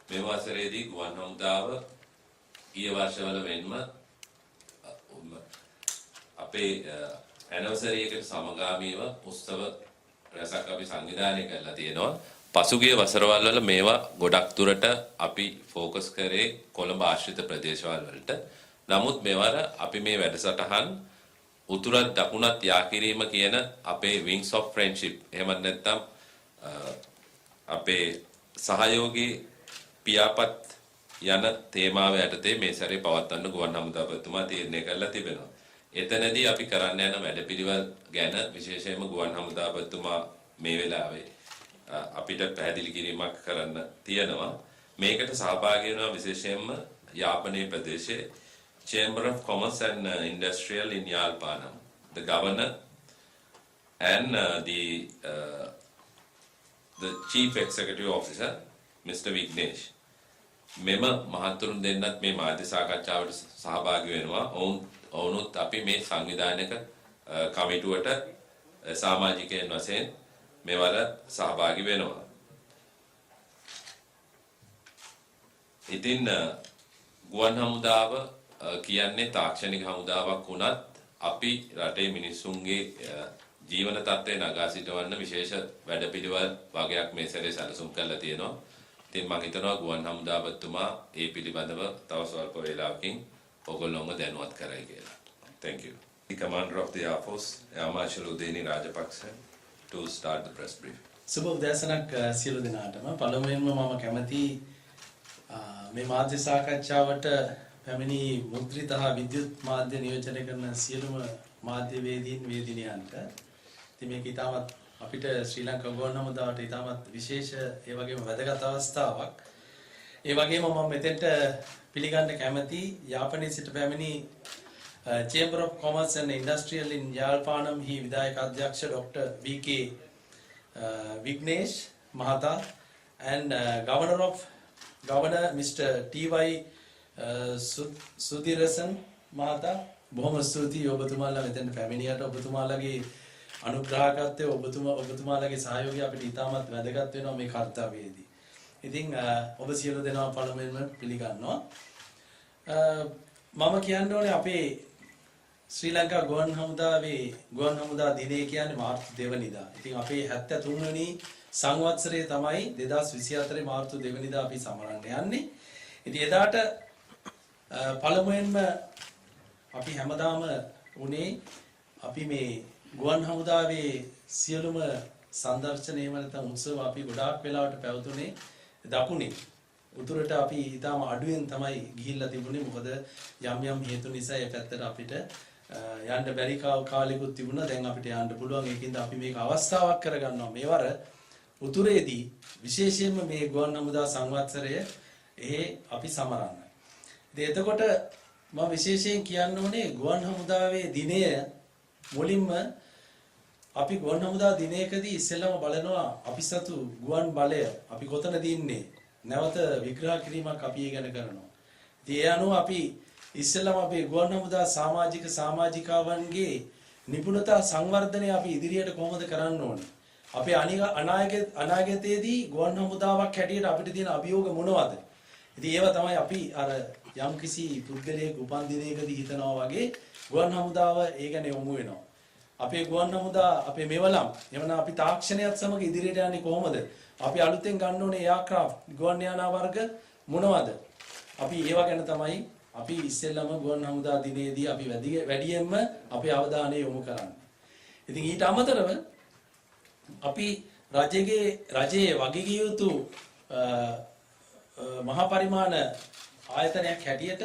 මේ වසරේදී ගුවන් හමුදාව ඊය වර්ෂවල වෙන්ම අපේ ඇනිවර්සරි එකට සමගාමීව උත්සව රැසක් අපි සංවිධානය කරලා තියෙනවා. පසුගිය වසරවල් වල මේවා ගොඩක් දුරට අපි ફોકસ කරේ කොළඹ ආශ්‍රිත ප්‍රදේශවල වලට. නමුත් මෙවර අපි මේ වැඩසටහන් උතුරත් දකුණත් යා කිරීම කියන අපේ wings of friendship එහෙම නැත්නම් අපේ සහයෝගී පියාපත් යන තේමාව යටතේ මේ සැරේ පවත්වන්න ගුවන් හමුදාපතිතුමා තීරණය කරලා තිබෙනවා. එතනදී අපි කරන්න යන වැඩපිළිවෙල ගැන විශේෂයෙන්ම ගුවන් හමුදාපතිතුමා මේ වෙලාවේ අපිට පැහැදිලි කිරීමක් කරන්න තියෙනවා. මේකට සහභාගී වෙනවා විශේෂයෙන්ම යාපනයේ ප්‍රදේශයේ Chamber of Commerce and Industrial in Yalpanam, the governor and the chief executive officer, Mr. Vignesh. මෙම මහතුරුන් දෙන්නත් මේ මාධ්‍ය සාකච්ඡාවට සහභාගී වෙනවා. ඔවුනුත් අපි මේ සංවිධානයක කමිටුවට සමාජිකයන් වශයෙන් මෙවර සහභාගී වෙනවා. ඉතින් ගුවන් හමුදාව කියන්නේ තාක්ෂණික හමුදාවක් වුණත් අපි රටේ මිනිසුන්ගේ ජීවන තත්ත්වය නගා සිටවන්න විශේෂ වැඩපිළිවෙල වගේක් මේ සැරේ සැලසුම් කරලා තියෙනවා. ඉතින් මම හිතනවා ගුවන් හමුදාපතිතුමා ඒ පිළිබඳව තව ස්වල්ප වේලාවකින් ඔයගොල්ලෝම දැනුවත් කරයි කියලා. Thank you. The Commander of the Air Force, Air Marshal Udeni Rajapaksa, to start the press brief. සුබ උදෑසනක් සියලු දෙනාටම. පළමුවෙන්ම මම කැමැති මේ මාධ්‍ය සාකච්ඡාවට පැමිණි මුද්‍රිත හා විද්‍යුත් මාධ්‍ය නියෝජනය කරන සියලුම මාධ්‍යවේදීන් වේදිනියන්ට ඉතින් මේක ඉතාමත් අපිට ශ්‍රී ලංකා ගුවන් හමුදාවට ඉතාමත් විශේෂ ඒ වගේම වැදගත් අවස්ථාවක්. ඒ වගේම මම මෙතෙන්ට පිළිගන්න කැමැති යාපනයේ සිට පැමිණි Chamber of Commerce and Industrial in Yalpanam හි විධායක අධ්‍යක්ෂ Dr. V.K. Vignesh Mahata and Governor Mr. T.Y. Sudhirasan Mahata. බොහොම ස්තුතියි ඔබතුමාලා මෙතෙන් පැමිණියට. ඔබතුමාලගේ අනුග්‍රහකත්වය ඔබතුමාලගේ සහයෝගය අපිට ඉතාමත් වැදගත් වෙනවා මේ කාර්යයේදී. ඉතින් ඔබ සියලු දෙනාම පළමුවෙන්ම පිළිගන්නවා. මම කියන්න ඕනේ අපේ ශ්‍රී ලංකා ගුවන් හමුදා දිනය කියන්නේ මාර්තු 2 වෙනිදා. ඉතින් අපේ 73 වෙනි සංවත්සරයේ තමයි 2024 මාර්තු 2 වෙනිදා අපි සමරන්න යන්නේ. ඉතින් එදාට පළමුවෙන්ම අපි හැමදාම උනේ අපි මේ ගුවන් හමුදාවේ සියලුම සංදර්ශනයේම නැත්නම් උත්සව අපි ගොඩාක් වෙලාවට පැවතුනේ දකුණේ. උතුරට අපි ඊටම අඩුවෙන් තමයි ගිහිල්ලා තිබුණේ. මොකද යම් හේතු නිසා ඒ පැත්තට අපිට යන්න බැරි කාලෙකුත් තිබුණා. දැන් අපිට යන්න පුළුවන්. ඒකින්ද අපි මේක අවස්ථාවක් කරගන්නවා. මේවර උතුරේදී විශේෂයෙන්ම මේ ගුවන් හමුදා සංවත්සරය අපි සමරන්න. ඉතින් එතකොට මම විශේෂයෙන් කියන්න ඕනේ ගුවන් හමුදාවේ දිනය මුලින්ම අපි ගුවන් හමුදා දිනයකදී ඉස්සෙල්ලාම බලනවා අපි සතු ගුවන් බලය අපි කොතනද ඉන්නේ නැවත විග්‍රහ කිරීමක් අපි ඒ ගැන කරනවා. ඉතින් ඒ අනුව අපි ඉස්සෙල්ලාම අපේ ගුවන් හමුදා සමාජිකාවන්ගේ නිපුණතා සංවර්ධනය අපි ඉදිරියට කොහොමද කරන්න ඕනේ? අපේ අනාගතයේදී ගුවන් හමුදාවක් හැටියට අපිට තියෙන අභියෝග මොනවද? ඉතින් ඒවා තමයි අපි අර යම්කිසි පුද්ගලයෙක් උපන් දිනයකදී හිතනවා වගේ ගුවන් හමුදාව ඒ ගැන යොමු වෙනවා. අපේ ගුවන් හමුදා අපේ මෙවලම් එවනම් අපි තාක්ෂණයත් සමග ඉදිරියට යන්නේ කොහොමද? අපි අලුතෙන් ගන්න ඕනේ එයාක්‍රාෆ්ට් ගුවන් යානා වර්ග මොනවද? අපි ඒවා ගැන තමයි අපි ඉස්සෙල්ලාම ගුවන් හමුදා දිනේදී අපි වැඩියෙන්ම අපේ අවධානය යොමු කරන්නේ. ඉතින් ඊට අමතරව අපි රජයේ වගකීම් යුතු මහා පරිමාණ ආයතනයක් හැටියට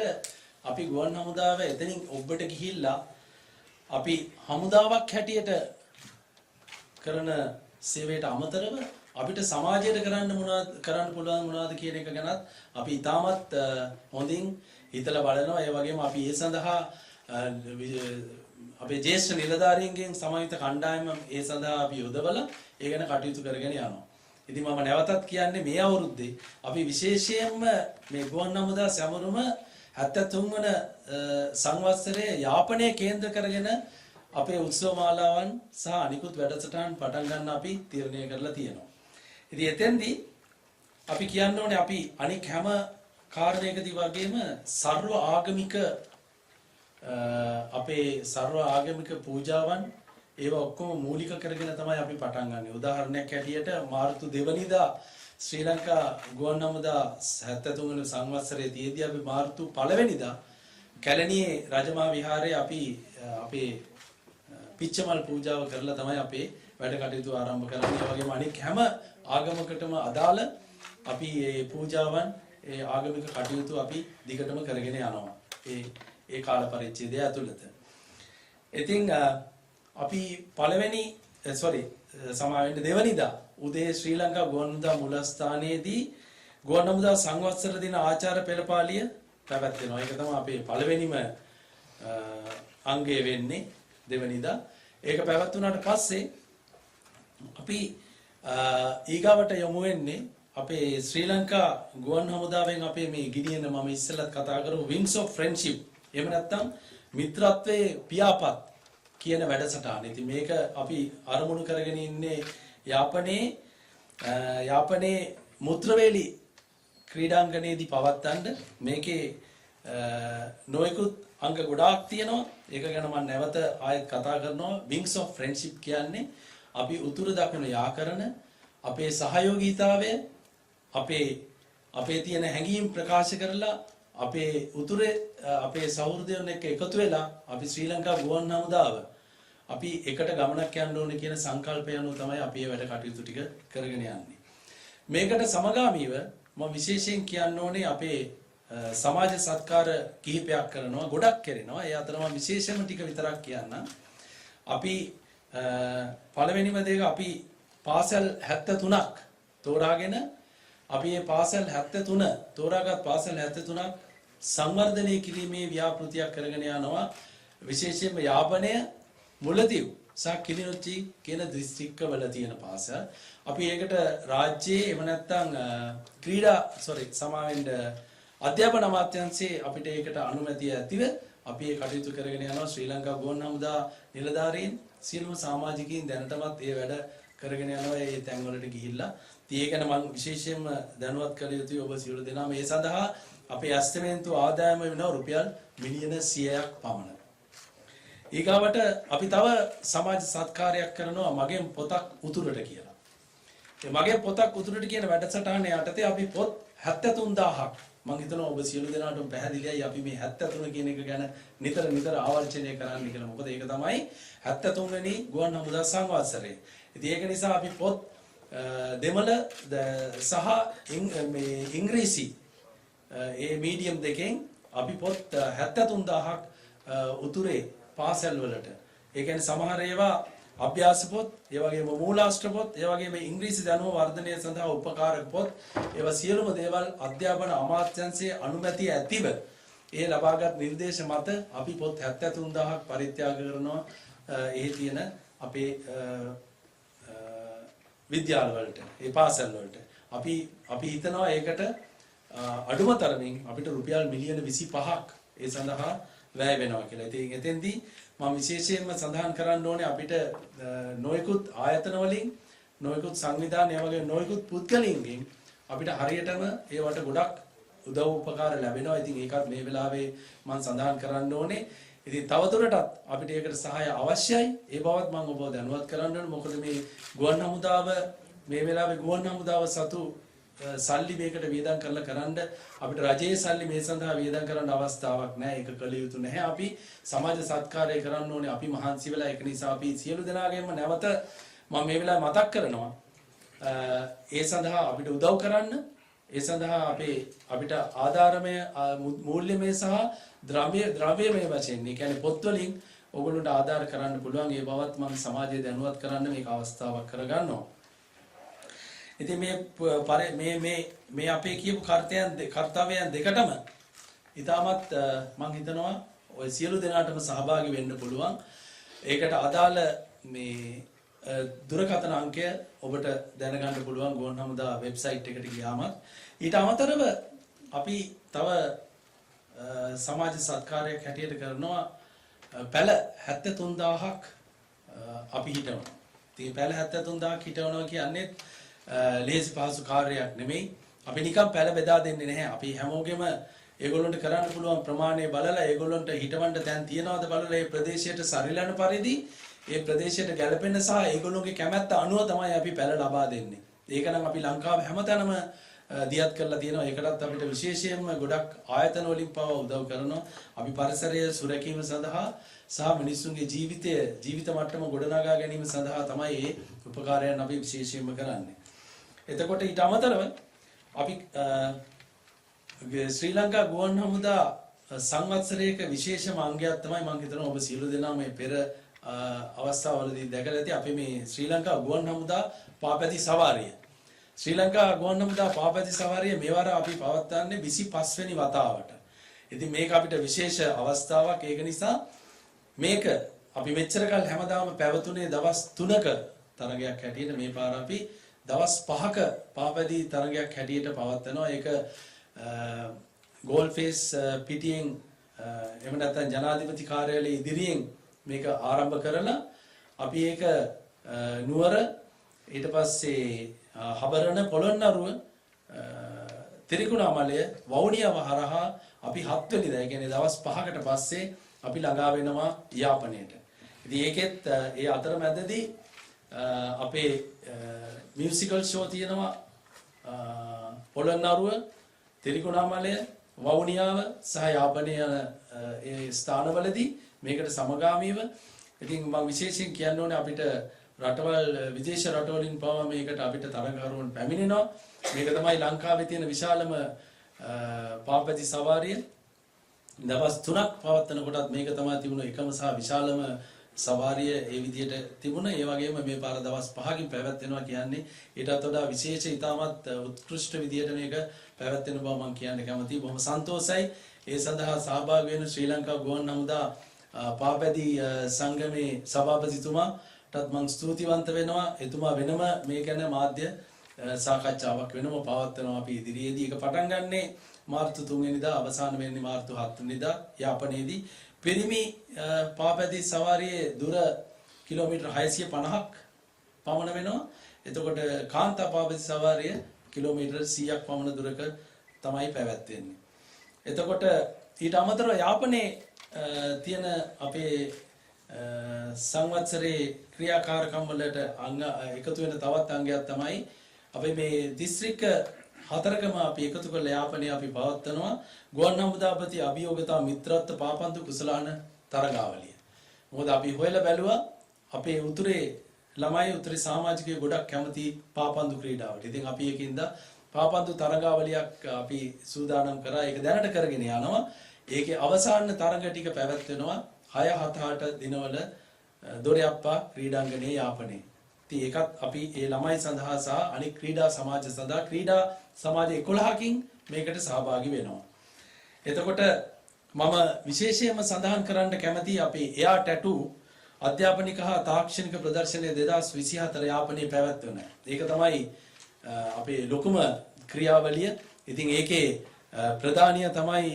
අපි ගුවන් හමුදාව එතනින් ඔබට ගිහිල්ලා අපි හමුදාවක් හැටියට කරන සේවයට අමතරව අපිට සමාජයට කරන්න පුළුවන් මොනවද කියන එක ගැනත් අපි ඉතාමත් හොඳින් හිතලා බලනවා. ඒ වගේම අපි ඒ සඳහා අපේ ජ්‍යෙෂ්ඨ නිලධාරීන්ගෙන් සමන්විත කණ්ඩායම ඒ සඳහා අපි යොදවලා ඒ ගැන කටයුතු කරගෙන යනවා. ඉතින් මම නැවතත් කියන්නේ මේ අවුරුද්දේ අපි විශේෂයෙන්ම මේ ගුවන් හමුදා සැමරුම 73 වන සංවත්සරයේ යාපනයේ කේන්ද්‍ර කරගෙන අපේ උත්සව මාලාවන් සහ අනිකුත් වැඩසටහන් පටන් ගන්න අපි තීරණය කරලා තියෙනවා. ඉතින් එතෙන්දී අපි කියන්න ඕනේ අපි අනික් හැම කාරණයකදී වගේම සර්ව ආගමික අපේ සර්ව ආගමික පූජාවන් ඒවා ඔක්කොම මූලික කරගෙන තමයි අපි පටන් ගන්නෙ. උදාහරණයක් ඇටියට මාර්තු 2 වෙනිදා ශ්‍රී ලංකා ගුවන් හමුදා 73 වෙනි සංවත්සරයේ තියේදී අපි මාර්තු 1 වෙනිදා කැලණියේ රජමහා විහාරයේ අපි අපේ පිච්චමල් පූජාව කරලා තමයි අපේ වැඩ කටයුතු ආරම්භ කරන්නේ. ඒ වගේම අනික් හැම ආගමකටම අදාළ අපි මේ පූජාවන් ඒ ආගමික කටයුතු අපි දිගටම කරගෙන යනවා. ඒ කාල පරිච්ඡේදය ඇතුළත. ඉතින් අපි පළවෙනි සමාවෙන්න දෙවනිදා උදේ ශ්‍රී ලංකා ගුවන් හමුදා මුලස්ථානයේදී ගුවන් හමුදා සංවත්සර දින ආචාර පෙළපාලිය පැවැත්වෙනවා. ඒක තමයි අපේ පළවෙනිම අංගය වෙන්නේ දෙවනිදා. ඒක පැවැත්වුණාට පස්සේ අපි ඊගාවට යමු වෙන්නේ අපේ ශ්‍රී ලංකා ගුවන් හමුදාවෙන් අපේ මේ ගිනියන මම ඉස්සෙල්ලත් කතා කරපු wings of friendship එහෙම නැත්නම් මිත්‍රත්වයේ පියාපත් කියන වැඩසටහන. ඉතින් මේක අපි අරමුණු කරගෙන ඉන්නේ යාපනයේ මුත්‍රවේලි ක්‍රීඩාංගණයේදී පවත්වන්න. මේකේ නොයෙකුත් අංග ගොඩාක් තියෙනවා. ඒක ගැන මම නැවත ආයෙත් කතා කරනවා. wings of friendship කියන්නේ අපි උතුරු දකුණ යා කරන අපේ සහයෝගීතාවය අපේ තියෙන හැඟීම් ප්‍රකාශ කරලා අපේ උතුරේ අපේ සහෘදයන් එක්ක එකතු වෙලා අපි ශ්‍රී ලංකා ගුවන් හමුදාව අපි එකට ගමනක් යන්න ඕනේ කියන සංකල්පය අනුව තමයි අපි මේ වැඩ කටයුතු ටික කරගෙන යන්නේ. මේකට සමගාමීව මම විශේෂයෙන් කියන්න ඕනේ අපේ සමාජ සත්කාර කිහිපයක් කරනවා, ගොඩක් කරනවා. ඒ අතර මම විශේෂම ටික විතරක් කියන්නම්. අපි පළවෙනිම දෙක අපි පාසල් 73ක් තෝරාගෙන අපි මේ පාසල් 73 තෝරාගත් පාසල් 73ක් සංවර්ධනය කිරීමේ ව්‍යාපෘතියක් කරගෙන යනවා. විශේෂයෙන්ම යාපනය මුලතිව් සහ කිලිනොච්චි කියන දිස්ත්‍රික්කවල තියෙන පාසල්. අපි ඒකට රාජ්‍යයේ එහෙම නැත්නම් අධ්‍යාපන අමාත්‍යාංශයේ අපිට ඒකට අනුමැතිය ඇතිව අපි ඒ කටයුතු කරගෙන යනවා. ශ්‍රී ලංකා ගුවන් හමුදා නිලධාරීන් සියලුම සමාජිකයින් දැනටමත් ඒ වැඩ කරගෙන යනවා ඒ තැන්වලට ගිහිල්ලා. ඉතින් ඒක නම් මම විශේෂයෙන්ම දැනුවත් කළ යුතුයි ඔබ සියලු දෙනාම. ඒ සඳහා අපේ ඇස්තමේන්තු ආදායම වෙනවා රුපියල් මිලියන 100ක් පමණ. ඊගාවට අපි තව සමාජ සත්කාරයක් කරනවා මගෙන් පොතක් උතුරට කියලා. ඒ මගෙන් පොතක් උතුරට කියන වැඩසටහන යටතේ අපි පොත් 73000ක් මම හිතනවා ඔබ සියලු දෙනාටම පැහැදිලියි අපි මේ 73 කියන එක ගැන නිතර ආවර්ජනය කරන්න කියලා. මොකද ඒක තමයි 73 වෙනි ගුවන් හමුදා සංවත්සරය. ඉතින් ඒක නිසා අපි පොත් දෙමළ සහ ඉංග්‍රීසි ඒ මීඩියම් දෙකෙන් අපි පොත් 73000ක් උතුරේ පාසල් වලට. ඒ කියන්නේ සමහර ඒවා අභ්‍යාස පොත්, ඒ වගේම මූලාශ්‍ර පොත්, ඒ වගේම ඉංග්‍රීසි දැනුම වර්ධනය සඳහා උපකාරක පොත්, ඒවා සියලුම දේවල් අධ්‍යාපන අමාත්‍යාංශයේ අනුමැතිය ඇතිව ඒ ලබාගත් නිර්දේශ මත අපි පොත් 73000ක් පරිත්‍යාග කරනවා එහි තියෙන අපේ විද්‍යාල වලට, ඒ පාසල් වලට. අපි හිතනවා ඒකට අඩුම තරමින් අපිට රුපියල් මිලියන 25ක් ඒ සඳහා වැය වෙනවා කියලා. ඉතින් එතෙන්දී මම විශේෂයෙන්ම සඳහන් කරන්න ඕනේ අපිට නොයෙකුත් ආයතන වලින්, නොයෙකුත් සංවිධාන, ඒ වගේ නොයෙකුත් පුද්ගලයින්ගෙන් අපිට හරියටම ඒවට ගොඩක් උදව් උපකාර ලැබෙනවා. ඉතින් ඒකත් මේ වෙලාවේ මම සඳහන් කරන්න ඕනේ. ඉතින් තවදුරටත් අපිට ඒකට සහාය අවශ්‍යයි. ඒ බවත් මම ඔබව දැනුවත් කරන්න ඕනේ. මොකද මේ ගුවන් හමුදාව මේ වෙලාවේ ගුවන් හමුදාව සතු සල්ලි මේකට වියදම් කරලා කරන්න අපිට රජයේ සල්ලි මේ සඳහා වියදම් කරන්න අවස්ථාවක් නැහැ. ඒක කළ යුතු නැහැ. අපි සමාජ සත්කාරය කරන්න ඕනේ. අපි මහන්සි වෙලා ඒක නිසා අපි සියලු දෙනාගේම නැවත මම මේ වෙලාවේ මතක් කරනවා. ඒ සඳහා අපිට උදව් කරන්න. ඒ සඳහා අපිට ආධාරමය මූල්‍යමය සහ ද්‍රව්‍යමය වශයෙන්, ඒ කියන්නේ පොත් වලින් ඔයගොල්ලන්ට ආධාර කරන්න පුළුවන්. ඒ බවත් මම සමාජය දැනුවත් කරන්න මේක අවස්ථාවක් කරගන්නවා. ඉතින් මේ අපේ කියපු කර්තව්‍යයන් දෙකටම ඊටමත් මම හිතනවා ඔය සියලු දෙනාටම සහභාගී වෙන්න පුළුවන්. ඒකට අදාළ මේ දුරකථන අංකය ඔබට දැනගන්න පුළුවන් ගුවන් හමුදා වෙබ්සයිට් එකට ගියාම. ඊට අමතරව අපි තව සමාජ සත්කාරයක් හැටියට කරනවා පැල 73000ක් අපි හිටවනවා. ඉතින් පැල 73000ක් හිටවනවා කියන්නේ ලේසි පහසු කාර්යයක් නෙමෙයි. අපි නිකන් පැල බෙදා දෙන්නේ නැහැ. අපි හැමෝගෙම ඒගොල්ලන්ට කරන්න පුළුවන් ප්‍රමාණය බලලා ඒගොල්ලන්ට හිටවන්න තැන් තියනවාද බලලා ඒ ප්‍රදේශයට සරිලන පරිදි ඒ ප්‍රදේශයට ගැලපෙන සහ ඒගොල්ලෝගේ කැමැත්ත අනුව තමයි අපි පැල ලබා දෙන්නේ. ඒක නම් අපි ලංකාවේ හැමතැනම දියත් කරලා තියෙනවා. ඒකටත් අපිට විශේෂයෙන්ම ගොඩක් ආයතන වලින් පව උදව් කරනවා. අපි පරිසරය සුරැකීම සඳහා සහ මිනිස්සුන්ගේ ජීවිත මට්ටම ගොඩනගා ගැනීම සඳහා තමයි මේ උපකාරයන් අපි විශේෂයෙන්ම කරන්නේ. එතකොට ඊට අමතරව අපි ශ්‍රී ලංකා ගුවන් හමුදා සංවත්සරයක විශේෂම අංගයක් තමයි මම හිතනවා ඔබ සියලු දෙනා මේ පෙර අවස්ථාවලදී දැකලා ඇති අපි මේ ශ්‍රී ලංකා ගුවන් හමුදා පාපැති සවාරිය. ශ්‍රී ලංකා ගුවන් හමුදා පාපැති සවාරිය මෙවර අපි පවත්වන්නේ 25 වෙනි වතාවට. ඉතින් මේක අපිට විශේෂ අවස්ථාවක්. ඒක නිසා මේක අපි මෙච්චර කල් හැමදාම පැවතුනේ දවස් 3ක තරගයක් හැටියට මේ පාර අපි දවස් 5ක පාපැති තරගයක් හැටියට පවත්වනවා. ඒක ගෝල්ෆේස් පිටියෙන් එහෙම නැත්නම් ජනාධිපති කාර්යාලයේ ඉදිරියෙන් මේක ආරම්භ කරලා අපි ඒක නුවර ඊට පස්සේ හබරණ පොළොන්නරුව තිරිකුණාමලය වවුනියව හරහා අපි 7 වෙනිදා ඒ කියන්නේ දවස් 5කට පස්සේ අපි ළඟා වෙනවා යාපනයට. ඉතින් ඒකෙත් ඒ අතරමැදදී අපේ මියුසිකල් ෂෝ තියෙනවා පොළොන්නරුව තිරිකුණාමලය වවුනියාව සහ යාපනය ඒ ස්ථානවලදී මේකට සමගාමීව ඉතින් මම විශේෂයෙන් කියන්න ඕනේ අපිට රටවල් විදේශ රටවලින් පවා මේකට අපිට තරගකරුවන් පැමිණෙනවා. මේක තමයි ලංකාවේ තියෙන විශාලම පාපැති සවාරිය. දවස් 3ක් පවත්වන කොටත් මේක තමයි තිබුණ එකම සහ විශාලම සවාරිය ඒ විදිහට තිබුණා. ඒ වගේම මේ පාර දවස් 5කින් පැවැත්වෙනවා කියන්නේ ඊටත් වඩා විශේෂ ඉතාමත් උත්කෘෂ්ඨ විදිහට මේක පැවැත්වෙන බව මම කියන්න කැමතියි. බොහොම සන්තෝෂයි. ඒ සඳහා සහභාගී වෙන ශ්‍රී ලංකා ගුවන් හමුදා පාපැති සංගමේ සභාපතිතුමාටත් මම ස්තුතිවන්ත වෙනවා. එතුමා වෙනම මේ ගැන මාධ්‍ය සාකච්ඡාවක් වෙනම පවත්වනවා අපි ඉදිරියේදී. ඒක පටන් ගන්නේ මාර්තු 3 වෙනිදා අවසාන වෙන්නේ මාර්තු 7 වෙනිදා යාපනයේදී. පිරිමි පාපැති සවාරියේ දුර කිලෝමීටර් 650ක් පමණ වෙනවා. එතකොට කාන්තා පාපැති සවාරිය කිලෝමීටර් 100ක් පමණ දුරක තමයි පැවැත්වෙන්නේ. එතකොට ඊට අමතරව යාපනයේ තියෙන අපේ සංවත්සරේ ක්‍රියාකාරකම් වලට එකතු වෙන තවත් අංගයක් තමයි අපි මේ දිස්ත්‍රික්ක 4කම අපි එකතු කරලා යාපනයේ අපි පවත්වනවා ගුවන් හමුදාපති අභියෝගතා මිත්‍රත්ව පාපන්දු කුසලාන තරගාවලිය. මොකද අපි හොයලා බැලුවා අපේ උතුරේ ළමයි උතුරේ සමාජිකයෝ ගොඩක් කැමති පාපන්දු ක්‍රීඩාවට. ඉතින් අපි ඒකින්ද පාපන්දු තරගාවලියක් අපි සූදානම් කරා. ඒක දැනට කරගෙන යනවා. ඒකේ අවසාන තරඟ ටික පැවැත්වෙනවා 6-7 දිනවල දොරයප්පා ක්‍රීඩාංගණයේ යාපනයේ. ඉතින් ඒකත් අපි ඒ ළමයි සඳහා සහ අනික් ක්‍රීඩා සමාජ සඳහා ක්‍රීඩා සමාජ 11කින් මේකට සහභාගී වෙනවා. එතකොට මම විශේෂයෙන්ම සඳහන් කරන්න කැමතියි අපේ එයා ටැටූ අධ්‍යාපනික හා තාක්ෂණික ප්‍රදර්ශනය 2024 යාපනයේ පැවැත්වෙන. ඒක තමයි අපේ ලොකුම ක්‍රියාවලිය. ඉතින් ඒකේ ප්‍රධානිය තමයි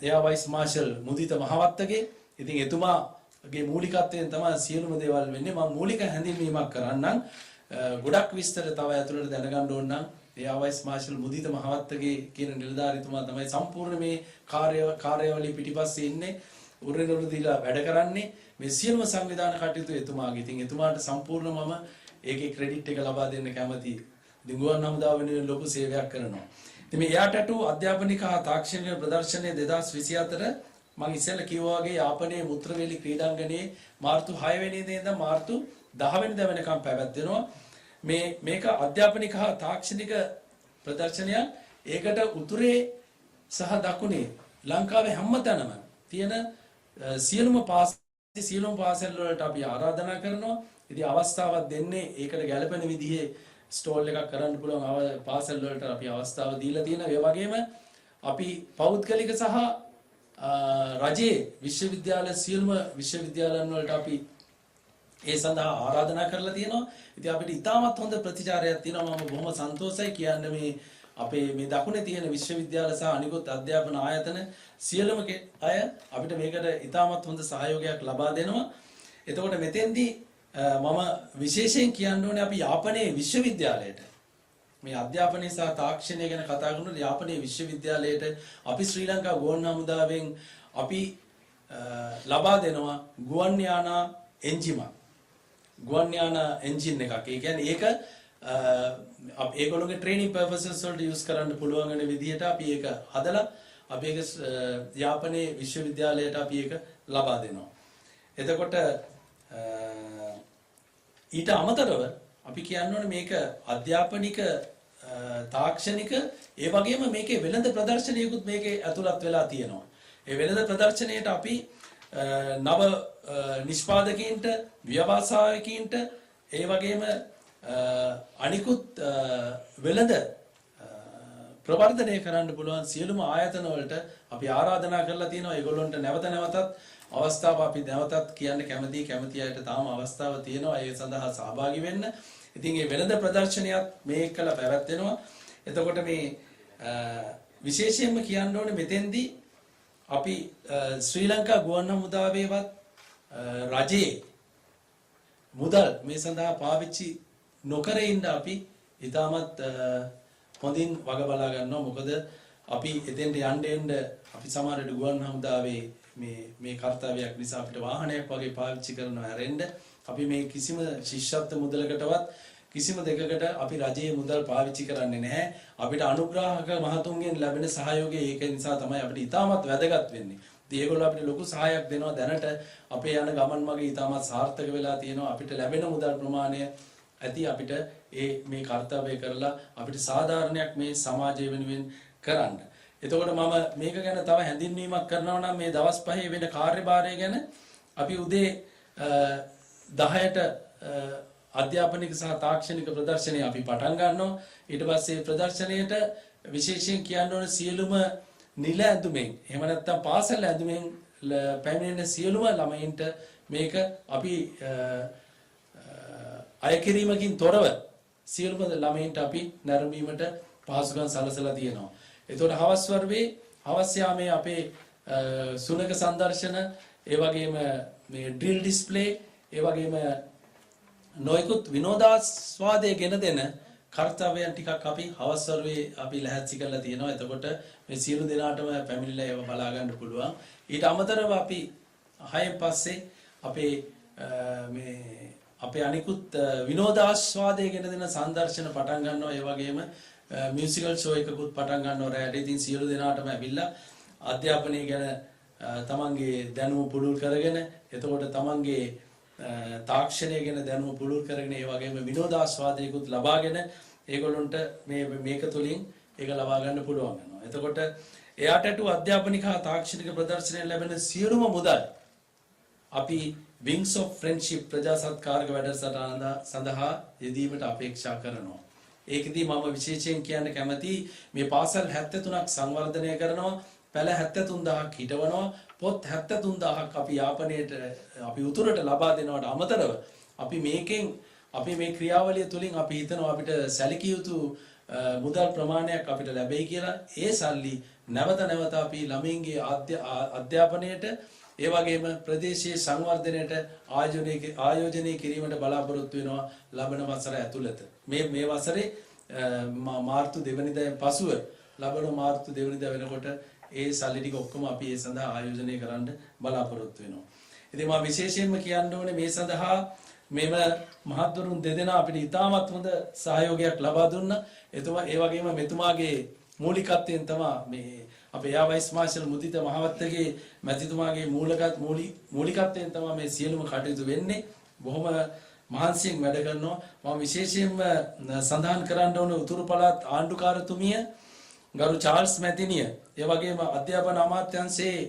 එයා වයිස් මාෂල් මුදිත මහවත්තගේ. ඉතින් එතුමාගේ මූලිකත්වයෙන් තමයි සියලුම දේවල් වෙන්නේ. මම මූලික හැඳින්වීමක් කරන්නම්. ගොඩක් විස්තර තව ඇතුළට දැනගන්න ඕන නම් එයා වයිස් මාෂල් මුදිත මහවත්තගේ කියන නිලධාරීතුමා තමයි සම්පූර්ණ මේ කාර්යවලී පිටිපස්සේ ඉන්නේ. උරෙනුරු දීලා වැඩ කරන්නේ. මේ සියලුම සංවිධාන කටයුතු එතුමාගේ. ඉතින් එතුමාට සම්පූර්ණ මම ඒකේ ක්‍රෙඩිට් එක ලබා දෙන්න කැමතියි. ගුවන් හමුදාව වෙනුවෙන් ලොකු සේවයක් කරනවා. ඉතින් මේ එයා ටැටූ අධ්‍යාපනික හා තාක්ෂණික ප්‍රදර්ශනය 2024 මම ඉස්සෙල්ලා කිව්වා වගේ යාපනයේ මුත්‍රවේලි ක්‍රීඩාංගණයේ මාර්තු 6 වෙනිදා ඉඳන් මාර්තු 10 වෙනිදා වෙනකම් පැවැත්වෙනවා. මේක අධ්‍යාපනික හා තාක්ෂණික ප්‍රදර්ශනයක්. ඒකට උතුරේ සහ දකුණේ ලංකාවේ හැමතැනම තියෙන සියලුම පාසල් වලට අපි ආරාධනා කරනවා. ඉතින් අවස්ථාවක් දෙන්නේ ඒකට ගැළපෙන විදිහේ ස්ටෝල් එකක් කරන්න පුළුවන් පාසල් වලට අපි අවස්ථාව දීලා තියෙනවා. ඒ වගේම අපි පෞද්ගලික සහ රජයේ විශ්වවිද්‍යාල සියලුම විශ්වවිද්‍යාලයන් වලට අපි ඒ සඳහා ආරාධනා කරලා තියෙනවා. ඉතින් අපිට ඉතාමත් හොඳ ප්‍රතිචාරයක් තියෙනවා. මම බොහොම සන්තෝෂයි කියන්නේ මේ අපේ මේ දකුණේ තියෙන විශ්වවිද්‍යාල සහ අනිකුත් අධ්‍යාපන ආයතන සියලුම අය අපිට මේකට ඉතාමත් හොඳ සහයෝගයක් ලබා දෙනවා. එතකොට මෙතෙන්දී මම විශේෂයෙන් කියන්න ඕනේ අපි යාපනයේ විශ්වවිද්‍යාලයට මේ අධ්‍යාපනය සහ තාක්ෂණය ගැන කතා කරනකොට යාපනයේ විශ්වවිද්‍යාලයට අපි ශ්‍රී ලංකා ගුවන් හමුදාවෙන් අපි ලබා දෙනවා ගුවන් යානා එන්ජිමක්. ගුවන් යානා එන්ජින් එකක්. ඒ කියන්නේ ඒක ඒගොල්ලෝගේ ට්‍රේනින් පර්පසස් වලට යූස් කරන්න පුළුවන් වෙන විදිහට අපි ඒක හදලා අපි ඒක යාපනයේ විශ්වවිද්‍යාලයට අපි ඒක ලබා දෙනවා. එතකොට ඊට අමතරව අපි කියන්න ඕනේ මේක අධ්‍යාපනික තාක්ෂණික ඒ වගේම මේකේ වෙළඳ ප්‍රදර්ශනයකුත් මේකේ ඇතුළත් වෙලා තියෙනවා. ඒ වෙළඳ ප්‍රදර්ශනයට අපි නව නිෂ්පාදකීන්ට ව්‍යවසායකීන්ට ඒ වගේම අනිකුත් වෙළඳ ප්‍රවර්ධනය කරන්න පුළුවන් සියලුම ආයතන වලට අපි ආරාධනා කරලා තියෙනවා. ඒගොල්ලොන්ට නැවත නැවතත් අවස්ථාව අපි නැවතත් කියන්න කැමති අයට තාම අවස්ථාව තියෙනවා ඒ සඳහා සහභාගී වෙන්න. ඉතින් මේ වෙළඳ ප්‍රදර්ශනයත් මේ එක්කලා පැවැත්වෙනවා. එතකොට මේ විශේෂයෙන්ම කියන්න ඕනේ මෙතෙන්දී අපි ශ්‍රී ලංකා ගුවන් හමුදාවේවත් රජයේ මුදල් මේ සඳහා පාවිච්චි නොකර ඉන්න අපි ඉතාමත් හොඳින් වග බලා ගන්නවා. මොකද අපි එතෙන්ට යන්න අපි සමහරවිට ගුවන් හමුදාවේ මේ කාර්යයක් නිසා අපිට වාහනයක් වගේ පාවිච්චි කරනවා හැරෙන්න අපි මේ කිසිම ශිෂ්‍යත්ව මුදලකටවත් කිසිම දෙකකට අපි රජයේ මුදල් පාවිච්චි කරන්නේ නැහැ. අපිට අනුග්‍රාහක මහතුන්ගෙන් ලැබෙන සහයෝගය ඒක නිසා තමයි අපිට ඉතාමත් වැදගත් වෙන්නේ. ඉතින් ඒගොල්ලෝ අපිට ලොකු සහායක් දෙනවා. දැනට අපේ යන ගමන් මගේ ඉතාමත් සාර්ථක වෙලා තියෙනවා. අපිට ලැබෙන මුදල් ප්‍රමාණය ඇති අපිට මේ කාර්යය කරලා අපිට සාධාරණයක් මේ සමාජය වෙනුවෙන් කරන්න. එතකොට මම මේක ගැන තව හැඳින්වීමක් කරනවා නම් මේ දවස් 5 වෙන කාර්යභාරය ගැන අපි උදේ 10ට අධ්‍යාපනික සහ තාක්ෂණික ප්‍රදර්ශනය අපි පටන් ගන්නවා. ඊට පස්සේ ප්‍රදර්ශනයේට විශේෂයෙන් කියන්න ඕන සියලුම නිල ඇඳුමෙන් එහෙම නැත්නම් පාසල් ඇඳුමෙන් පැමිණෙන සියලුම ළමයින්ට මේක අපි අය කිරීමකින් තොරව සියලුම ළමයින්ට අපි නැරඹීමට පහසුකම් සලසලා තියෙනවා. එතකොට හවස් වරුවේ හවස් යාමේ අපේ සුනක සංදර්ශන ඒ වගේම මේ ඩ්‍රිල් ඩිස්ප්ලේ ඒ වගේම නොයෙකුත් විනෝදාස්වාදය ගෙන දෙන කාර්යයන් ටිකක් අපි හවස් වරුවේ අපි ලැහැත්ති කරලා තියෙනවා. එතකොට මේ සියලු දෙනාටම පැමිණිලා ඒව බලා ගන්න පුළුවන්. ඊට අමතරව අපි 6න් පස්සේ අපේ අනිකුත් විනෝදාස්වාදය ගෙන දෙන සංදර්ශන පටන් ගන්නවා. ඒ වගේම මියුසිකල් ෂෝ එකකුත් පටන් ගන්නවා රැයට. ඉතින් සියලු දෙනාටම ඇවිල්ලා අධ්‍යාපනය ගැන තමන්ගේ දැනුම පුළුල් කරගෙන එතකොට තමන්ගේ තාක්ෂණය ගැන දැනුම පුළුල් කරගෙන ඒ වගේම විනෝදාස්වාදයකුත් ලබාගෙන ඒගොල්ලොන්ට මේක තුලින් ඒක ලබා ගන්න පුළුවන් වෙනවා. එතකොට එයාට අධ්‍යාපනික හා තාක්ෂණික ප්‍රදර්ශනයෙන් ලැබෙන සියලුම මුදල් අපි Wings of Friendship ප්‍රජා සත්කාරක වැඩසටහන සඳහා යෙදීමට අපේක්ෂා කරනවා. ඒකදී මම විශේෂයෙන් කියන්න කැමතියි මේ පාසල් 73ක් සංවර්ධනය කරනවා. පැල 73000ක් හිටවනවා. පොත් 73000ක් අපි යාපනයේට අපි උතුරට ලබා දෙනවට අමතරව අපි මේ ක්‍රියාවලිය තුලින් අපි හිතනවා අපිට සැලකිය යුතු මුදල් ප්‍රමාණයක් අපිට ලැබෙයි කියලා. ඒ සල්ලි නැවත අපි ළමයින්ගේ අධ්‍යාපනයට ඒ වගේම ප්‍රදේශීය සංවර්ධනයට ආයෝජනය කිරීමට බලාපොරොත්තු වෙනවා ලබන වසර ඇතුළත. මේ වසරේ මාර්තු 2 වෙනිදාෙන් පසුව ලබන මාර්තු 2 වෙනිදා වෙනකොට ඒ සල්ලි ටික ඔක්කොම අපි ඒ සඳහා ආයෝජනය කරන්න බලාපොරොත්තු වෙනවා. ඉතින් මම විශේෂයෙන්ම කියන්න ඕනේ මේ සඳහා මෙම මහත්වරුන් දෙදෙනා අපිට ඉතාමත් හොඳ සහයෝගයක් ලබා දුන්නා. ඒ වගේම මෙතුමාගේ මූලිකත්වයෙන් තමයි මේ අපේ එයා වයිස් මාර්ෂල් මුදිත මහවත්තගේ මැතිතුමාගේ මූලිකත්වයෙන් තමයි මේ සියලුම කටයුතු වෙන්නේ. බොහොම මහන්සියෙන් වැඩ කරනවා. මම විශේෂයෙන්ම සඳහන් කරන්න ඕනේ උතුරු පළාත් ආණ්ඩුකාරතුමිය ගරු චාල්ස් මැතිනිය ඒ වගේම අධ්‍යාපන අමාත්‍යාංශයේ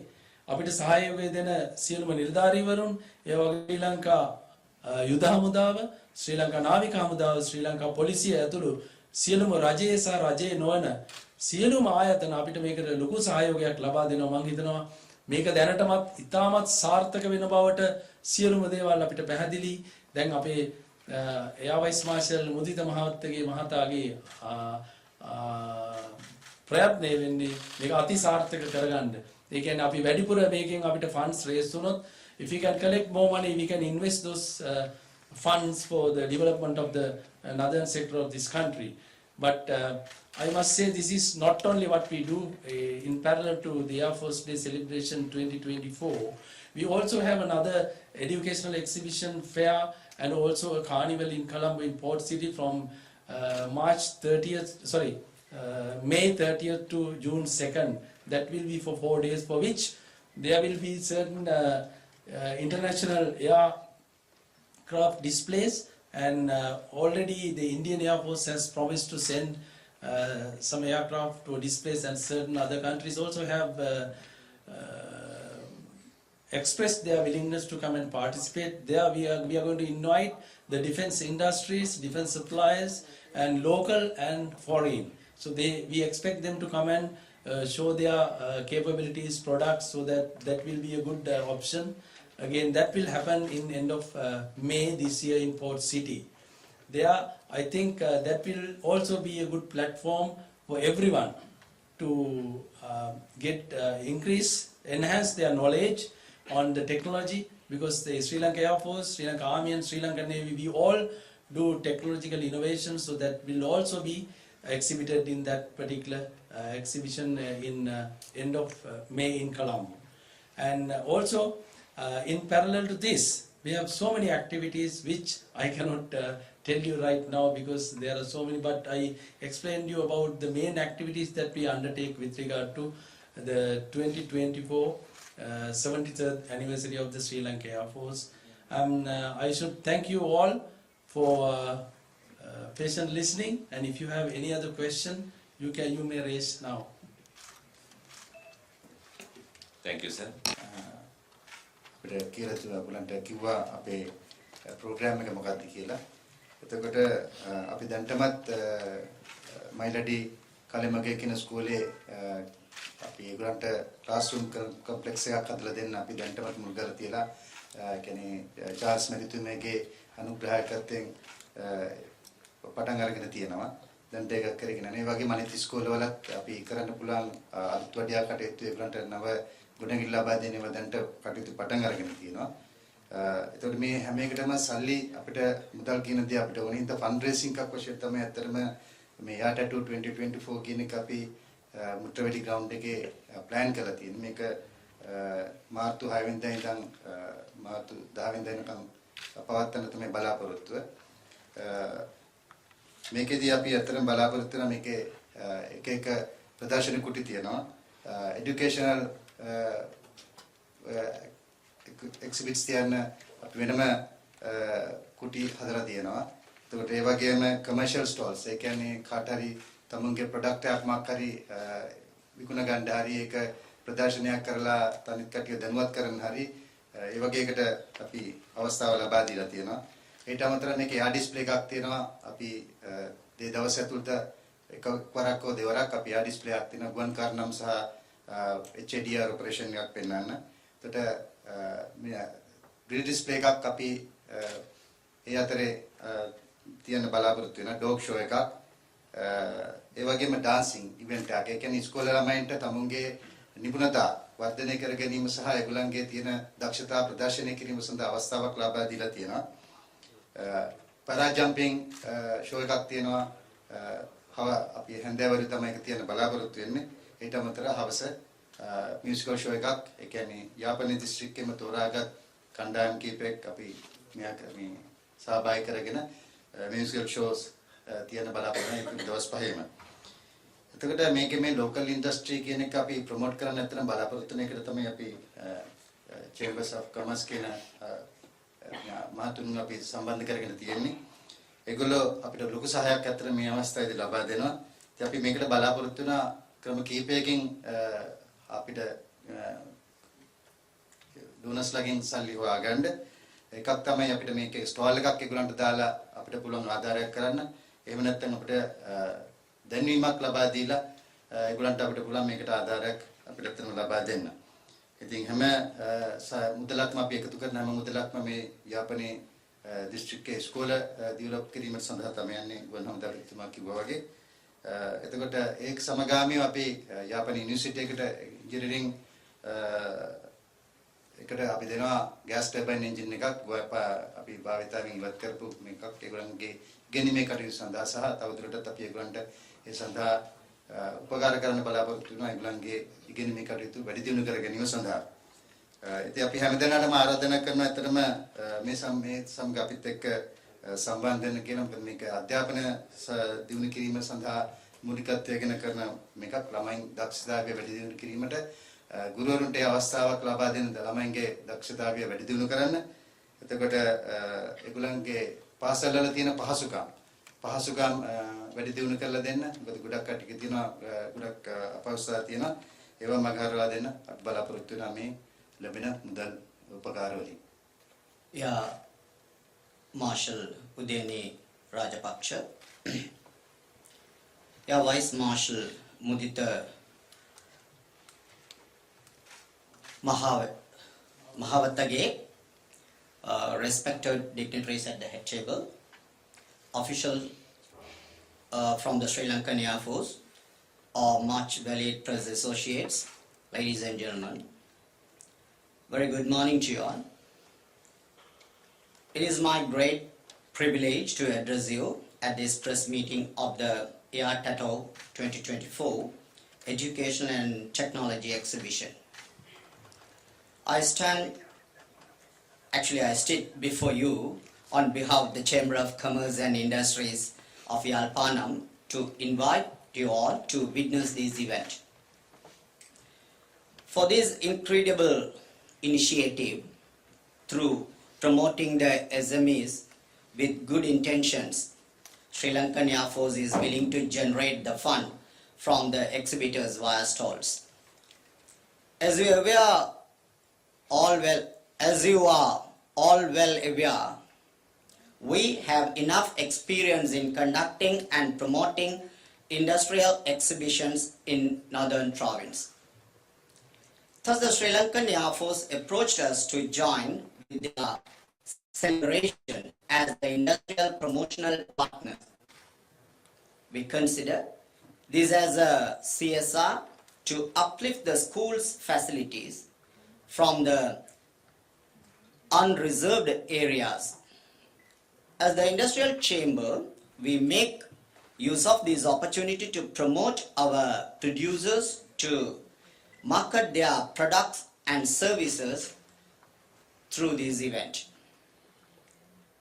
අපිට සහයෝගය දෙන සියලුම නිලධාරීවරුන් ඒ වගේ ශ්‍රී ලංකා යුද හමුදාව ශ්‍රී ලංකා නාවික හමුදාව ශ්‍රී ලංකා පොලිසිය ඇතුළු සියලුම රජයේ සහ රජයේ නොවන සියලුම ආයතන අපිට මේකට ලොකු සහයෝගයක් ලබා දෙනවා. මම හිතනවා මේක දැනටමත් ඉතාමත් සාර්ථක වෙන බවට සියලුම දේවල් අපිට පැහැදිලි. දැන් අපේ එයා වයිස් මාර්ෂල් මුදිත මහත්තයාගේ මහතාගේ ප්‍රයත්නය වෙන්නේ මේක අති සාර්ථක කරගන්න. ඒ කියන්නේ අපි වැඩිපුර මේකෙන් අපිට funds raise වුණොත් if we can collect more money we can invest those funds for the development of the northern sector of this country. But I must say this is not only what we do in parallel to the Air Force Day celebration 2024. We also have another educational exhibition fair and also a carnival in Colombo in Port City from May 30th to June 2nd. That will be for 4 days, for which there will be certain international aircraft displays, and already the Indian Air Force has promised to send some aircraft to displays, and certain other countries also have expressed their willingness to come and participate. There we are going to invite the defense industries, defense suppliers, and local and foreign. So we expect them to come and show their capabilities, products, so that will be a good option. Again, that will happen in end of May this year in Port City. There, I think that will also be a good platform for everyone to enhance their knowledge on the technology, because the Sri Lanka Air Force, Sri Lanka Army and Sri Lanka Navy, we all do technological innovation, so that will also be exhibited in that particular exhibition in end of May in Colombo. And also in parallel to this, we have so many activities which I cannot tell you right now because there are so many, but I explained you about the main activities that we undertake with regard to the 2024 73rd anniversary of the Sri Lanka Air Force. I should thank you all for patient listening, and if you have any other question, you may raise now. Thank you, sir. අපිට කියලා තුන අපලන්ට කිව්වා අපේ programme එක මොකක්ද කියලා. එතකොට අපි දැන්ටමත් මයිලඩි කලෙමගේ කියන ස්කෝලේ අපි ඒගොල්ලන්ට ක්ලාස්රූම් කොම්ප්ලෙක්ස් එකක් හදලා දෙන්න අපි දැන්ටමත් මුල් කරලා තියලා කියන්නේ චාල්ස් මැතිතුමගේ අනුග්‍රහයකත්වයෙන් පටන් අරගෙන තියෙනවා. දැන් ඒක කරගෙන යනවා. ඒ වගේම අනිත් ස්කෝලවලත් අපි කරන්න පුළුවන් අලුත් වඩියා කටයුතු ඒගොල්ලන්ට නව ගුණගිල්ල ලබා දෙන්නව දැන්ට කටයුතු පටන් අරගෙන තියෙනවා. එතකොට මේ හැම එකටම සල්ලි අපිට මුදල් කියන දේ අපිට ඕනේ. ඉතින් ෆන්ඩ් රේසින්ග් එකක් වශයෙන් තමයි ඇත්තටම මේ යාටටු 2024 කියන එක අපි මුත්‍රවැලි ග්‍රවුන්ඩ් එකේ ප්ලෑන් කරලා තියෙනවා. මේක මාර්තු 6 වෙනිදා ඉඳන් මාර්තු 10 වෙනිදා වෙනකම් පවත්වන්න තමයි බලාපොරොත්තුව. මේකෙදී අපි ඇත්තටම බලාපොරොත්තු වෙන මේකේ එක ප්‍රදර්ශන කුටි තියෙනවා. එඩියුකේෂනල් එක්සිබිට්ස් තියන අපි වෙනම කුටි හදලා තියෙනවා. එතකොට ඒ වගේම කමර්ෂියල් ස්ටෝල්ස්, ඒ කියන්නේ කාට හරි තමුන්ගේ ප්‍රොඩක්ට් එකක් මාක් හරි විකුණ ගන්න හරි ඒක ප්‍රදර්ශනයක් කරලා තනිත් කටිය දැනුවත් කරන්න හරි ඒ වගේ එකට අපි අවස්ථාව ලබා දීලා තියෙනවා. ඊට අමතරව මේකේ යා ඩිස්ප්ලේ එකක් තියෙනවා. අපි මේ දවස් ඇතුළත එකවරක් හෝ දෙවරක් අපි යා ඩිස්ප්ලේ එකක් තියෙනවා. ගුවන් කාර්නම් සහ HADR ඔපරේෂන් එකක් පෙන්වන්න. එතකොට මේ ග්‍රිඩ් ඩිස්ප්ලේ එකක් අපි ඒ අතරේ තියන්න බලාපොරොත්තු වෙනවා. ඩොග් ෂෝ එකක්. ඒ වගේම ඩාන්සින් ඉවෙන්ට් එකක්. ඒ කියන්නේ ඉස්කෝලේ ළමයින්ට තමුන්ගේ නිපුණතා වර්ධනය කර ගැනීම සහ ඒගොල්ලන්ගේ තියෙන දක්ෂතා ප්‍රදර්ශනය කිරීම සඳහා අවස්ථාවක් ලබා දීලා තියෙනවා. para jumping ෂෝ එකක් තියෙනවා. අපි හැන්දෑවරු තමයි ඒක තියන්න බලාපොරොත්තු වෙන්නේ. ඊට අමතරව හවස මියුසිකල් ෂෝ එකක්. ඒ කියන්නේ යාපනයේ දිස්ත්‍රික්කෙම තෝරාගත් කණ්ඩායම් කීපයක් අපි මේ සහභාගී කරගෙන මියුසිකල් ෂෝස් තියන්න බලාපොරොත්තු වෙන දවස් පහේම. එතකොට මේකේ මේ ලෝකල් ඉන්ඩස්ට්‍රි කියන එක අපි ප්‍රොමෝට් කරන්න නැත්නම් බලාපොරොත්තු වෙන එකට තමයි අපි චේම්බර්ස් ඔෆ් කොමර්ස් කියන මහතුන් අපි සම්බන්ධ කරගෙන තියෙන්නේ. ඒගොල්ලෝ අපිට ලොකු සහායක් අතර මේ අවස්ථාවේදී ලබා දෙනවා. ඉතින් අපි මේකට බලාපොරොත්තු වෙන ක්‍රම කීපයකින් අපිට ඩෝනර්ස්ලාගෙන් සල්ලි හොයාගන්න. එකක් තමයි අපිට මේකේ ස්ටෝල් එකක් ඒගොල්ලන්ට දාලා අපිට පුළුවන් ආධාරයක් කරන්න. එහෙම නැත්නම් අපිට දැන්වීමක් ලබා දීලා ඒගොල්ලන්ට අපිට පුළුවන් මේකට ආධාරයක් අපිට අතන ලබා දෙන්න. ඉතින් හැම මුදලක්ම අපි එකතු කරන හැම මුදලක්ම මේ යාපනයේ දිස්ත්‍රික්කයේ ස්කෝල ඩෙවලොප් කිරීමට සඳහා තමයි යන්නේ ගුවන් හමුදාපතිතුමා කිව්වා වගේ. එතකොට ඒක සමගාමීව අපි යාපන යුනිවර්සිටි එකට ඉන්ජිනියරින් එකට අපි දෙනවා gas turbine engine එකක් අපි භාවිතාවෙන් ඉවත් කරපු මේකක් ඒගොල්ලන්ගේ ගෙනීමේ කටයුතු සඳහා සහ තවදුරටත් අපි ඒගොල්ලන්ට ඒ සඳහා උපකාර කරන්න බලාපොරොත්තු වෙනවා ඒගොල්ලන්ගේ ඉගෙනීමේ කටයුතු වැඩි දියුණු කර ගැනීම සඳහා. ඉතින් අපි හැමදෙනාටම ආරාධනා කරනවා ඇත්තටම මේ සමග අපිත් එක්ක සම්බන්ධ වෙන්න කියන මේක අධ්‍යාපන දියුණු කිරීම සඳහා මූලිකත්වයෙන් කරන මේකක් ළමයින් දක්ෂතාවය වැඩි දියුණු කිරීමට ගුරුවරුන්ට අවස්ථාවක් ලබා දෙන්න ළමයින්ගේ දක්ෂතාවය වැඩි දියුණු කරන්න. එතකොට ඒගොල්ලන්ගේ පාසල්වල තියෙන පහසුකම් වැඩි දියුණු කරලා දෙන්න. මොකද ගොඩක් කට්ටිය තියෙනවා ගොඩක් අපහසුතා තියෙනවා. ඒවා මගහරවා දෙන්න අපි බලාපොරොත්තු වෙනා මේ ලැබෙන මුදල් උපකාර වලින්. Yeah, Marshal Udeni Rajapaksha. Yeah, Vice Marshal Mudita Mahavattage, respected dignitaries at the head table, officials from the Sri Lankan Air Force, or much valued press associates, ladies and gentlemen, very good morning to you all. It is my great privilege to address you at this press meeting of the AR Tato 2024 Education and Technology Exhibition. I stand before you on behalf of the Chamber of Commerce and Industries of Yalpanam to invite you all to witness this event. For this incredible initiative through promoting the SMEs with good intentions, Sri Lankan Air Force is willing to generate the fund from the exhibitors via stalls. As you are all well aware, we have enough experience in conducting and promoting industrial exhibitions in Northern Province. Thus, the Sri Lankan Air Force approached us to join with their celebration as the industrial promotional partner. We consider this as a CSR to uplift the school's facilities from the unreserved areas. As the industrial chamber, we make use of this opportunity to promote our producers to market their products and services through this event.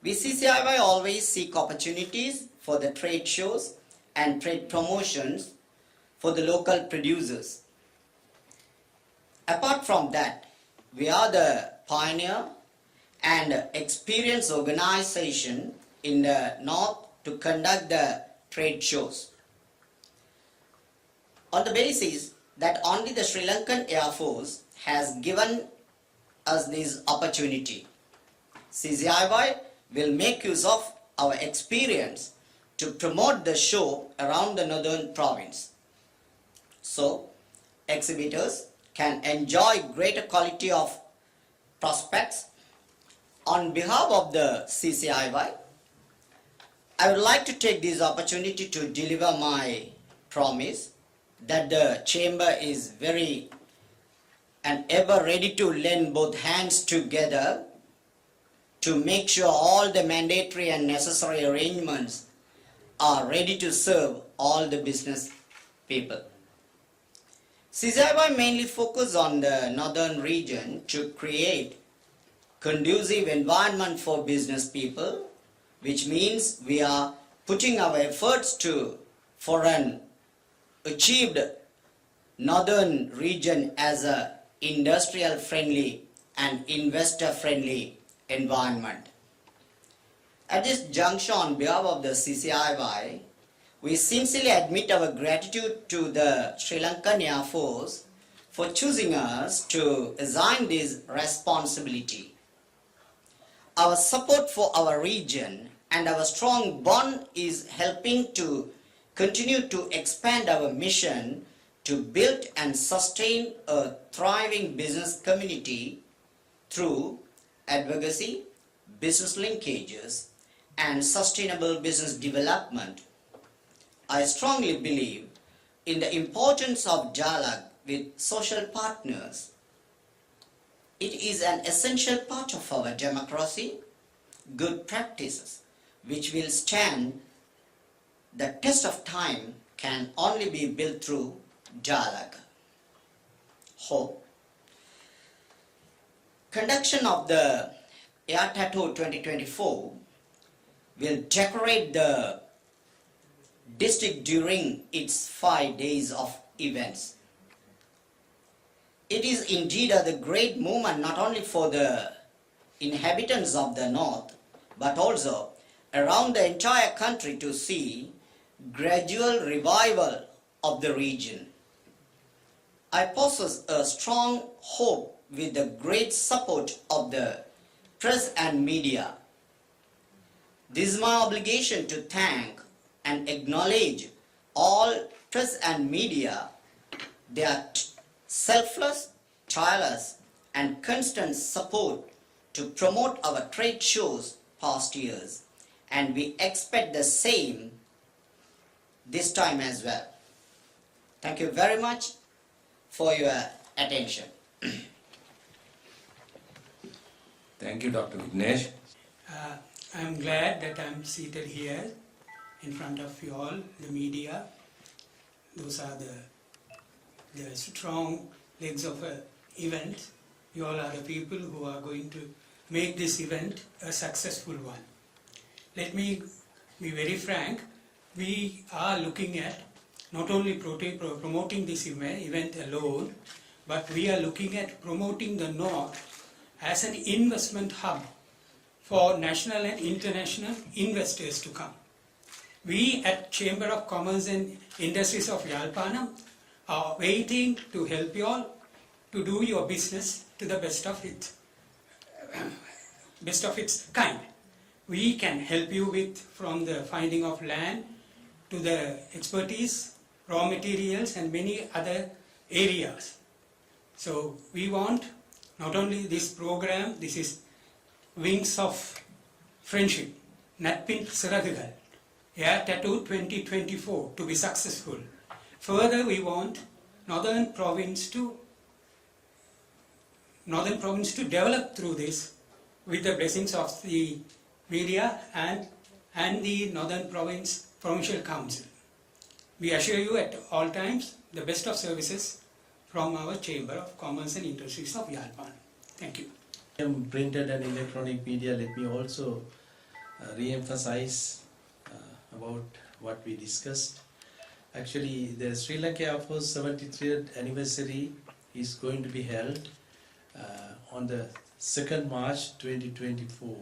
We CCIY always seek opportunities for the trade shows and trade promotions for the local producers. Apart from that, we are the pioneer and experienced organization in the north to conduct the trade shows. On the basis that only the Sri Lankan Air Force has given us this opportunity, CCIY will make use of our experience to promote the show around the Northern Province. So, exhibitors can enjoy greater quality of prospects. On behalf of the CCIY, I would like to take this opportunity to deliver my promise that the Chamber is very and ever ready to lend both hands together to make sure all the mandatory and necessary arrangements are ready to serve all the business people. CCIY mainly focus on the northern region to create conducive environment for business people, which means we are putting our efforts for an achieved northern region as a industrial friendly and investor friendly environment. At this juncture, on behalf of the CCIY, we sincerely admit our gratitude to the Sri Lankan Air Force for choosing us to assign this responsibility. Our support for our region and our strong bond is helping to continue to expand our mission to build and sustain a thriving business community through advocacy, business linkages, and sustainable business development. I strongly believe in the importance of dialogue with social partners It is an essential part of our democracy, good practices, which will stand the test of time, can only be built through dialogue. Hope. Conduction of the Air Tattoo 2024 will decorate the district during its 5 days of events. It is indeed a great moment not only for the inhabitants of the north, but also around the entire country to see gradual revival of the region. I possess a strong hope with the great support of the press and media. This is my obligation to thank and acknowledge all press and media, their selfless, tireless and constant support to promote our trade shows past years, and we expect the same this time as well. Thank you very much for your attention. Thank you, Dr. Vignesh. I'm glad that I'm seated here in front of you all, the media. Those are the strong legs of an event. You all are the people who are going to make this event a successful one. Let me be very frank. We are looking at not only promoting this event alone, but we are looking at promoting the North as an investment hub for national and international investors to come. We at Chamber of Commerce and Industries of Yalpanam are waiting to help you all to do your business to the best of its kind. We can help you with from the finding of land to the expertise, raw materials and many other areas. So we want not only this program, this is Wings of Friendship, Natpin Siragugal, Air Tattoo 2024 to be successful. Further, we want Northern Province to develop through this with the blessings of the media and the Northern Province Provincial Council. We assure you at all times the best of services from our Chamber of Commerce and Industries of Yalpan. Thank you. Printed and electronic media, let me also re-emphasize about what we discussed. Actually, the Sri Lanka Air Force 73rd anniversary is going to be held on the 2nd March 2024,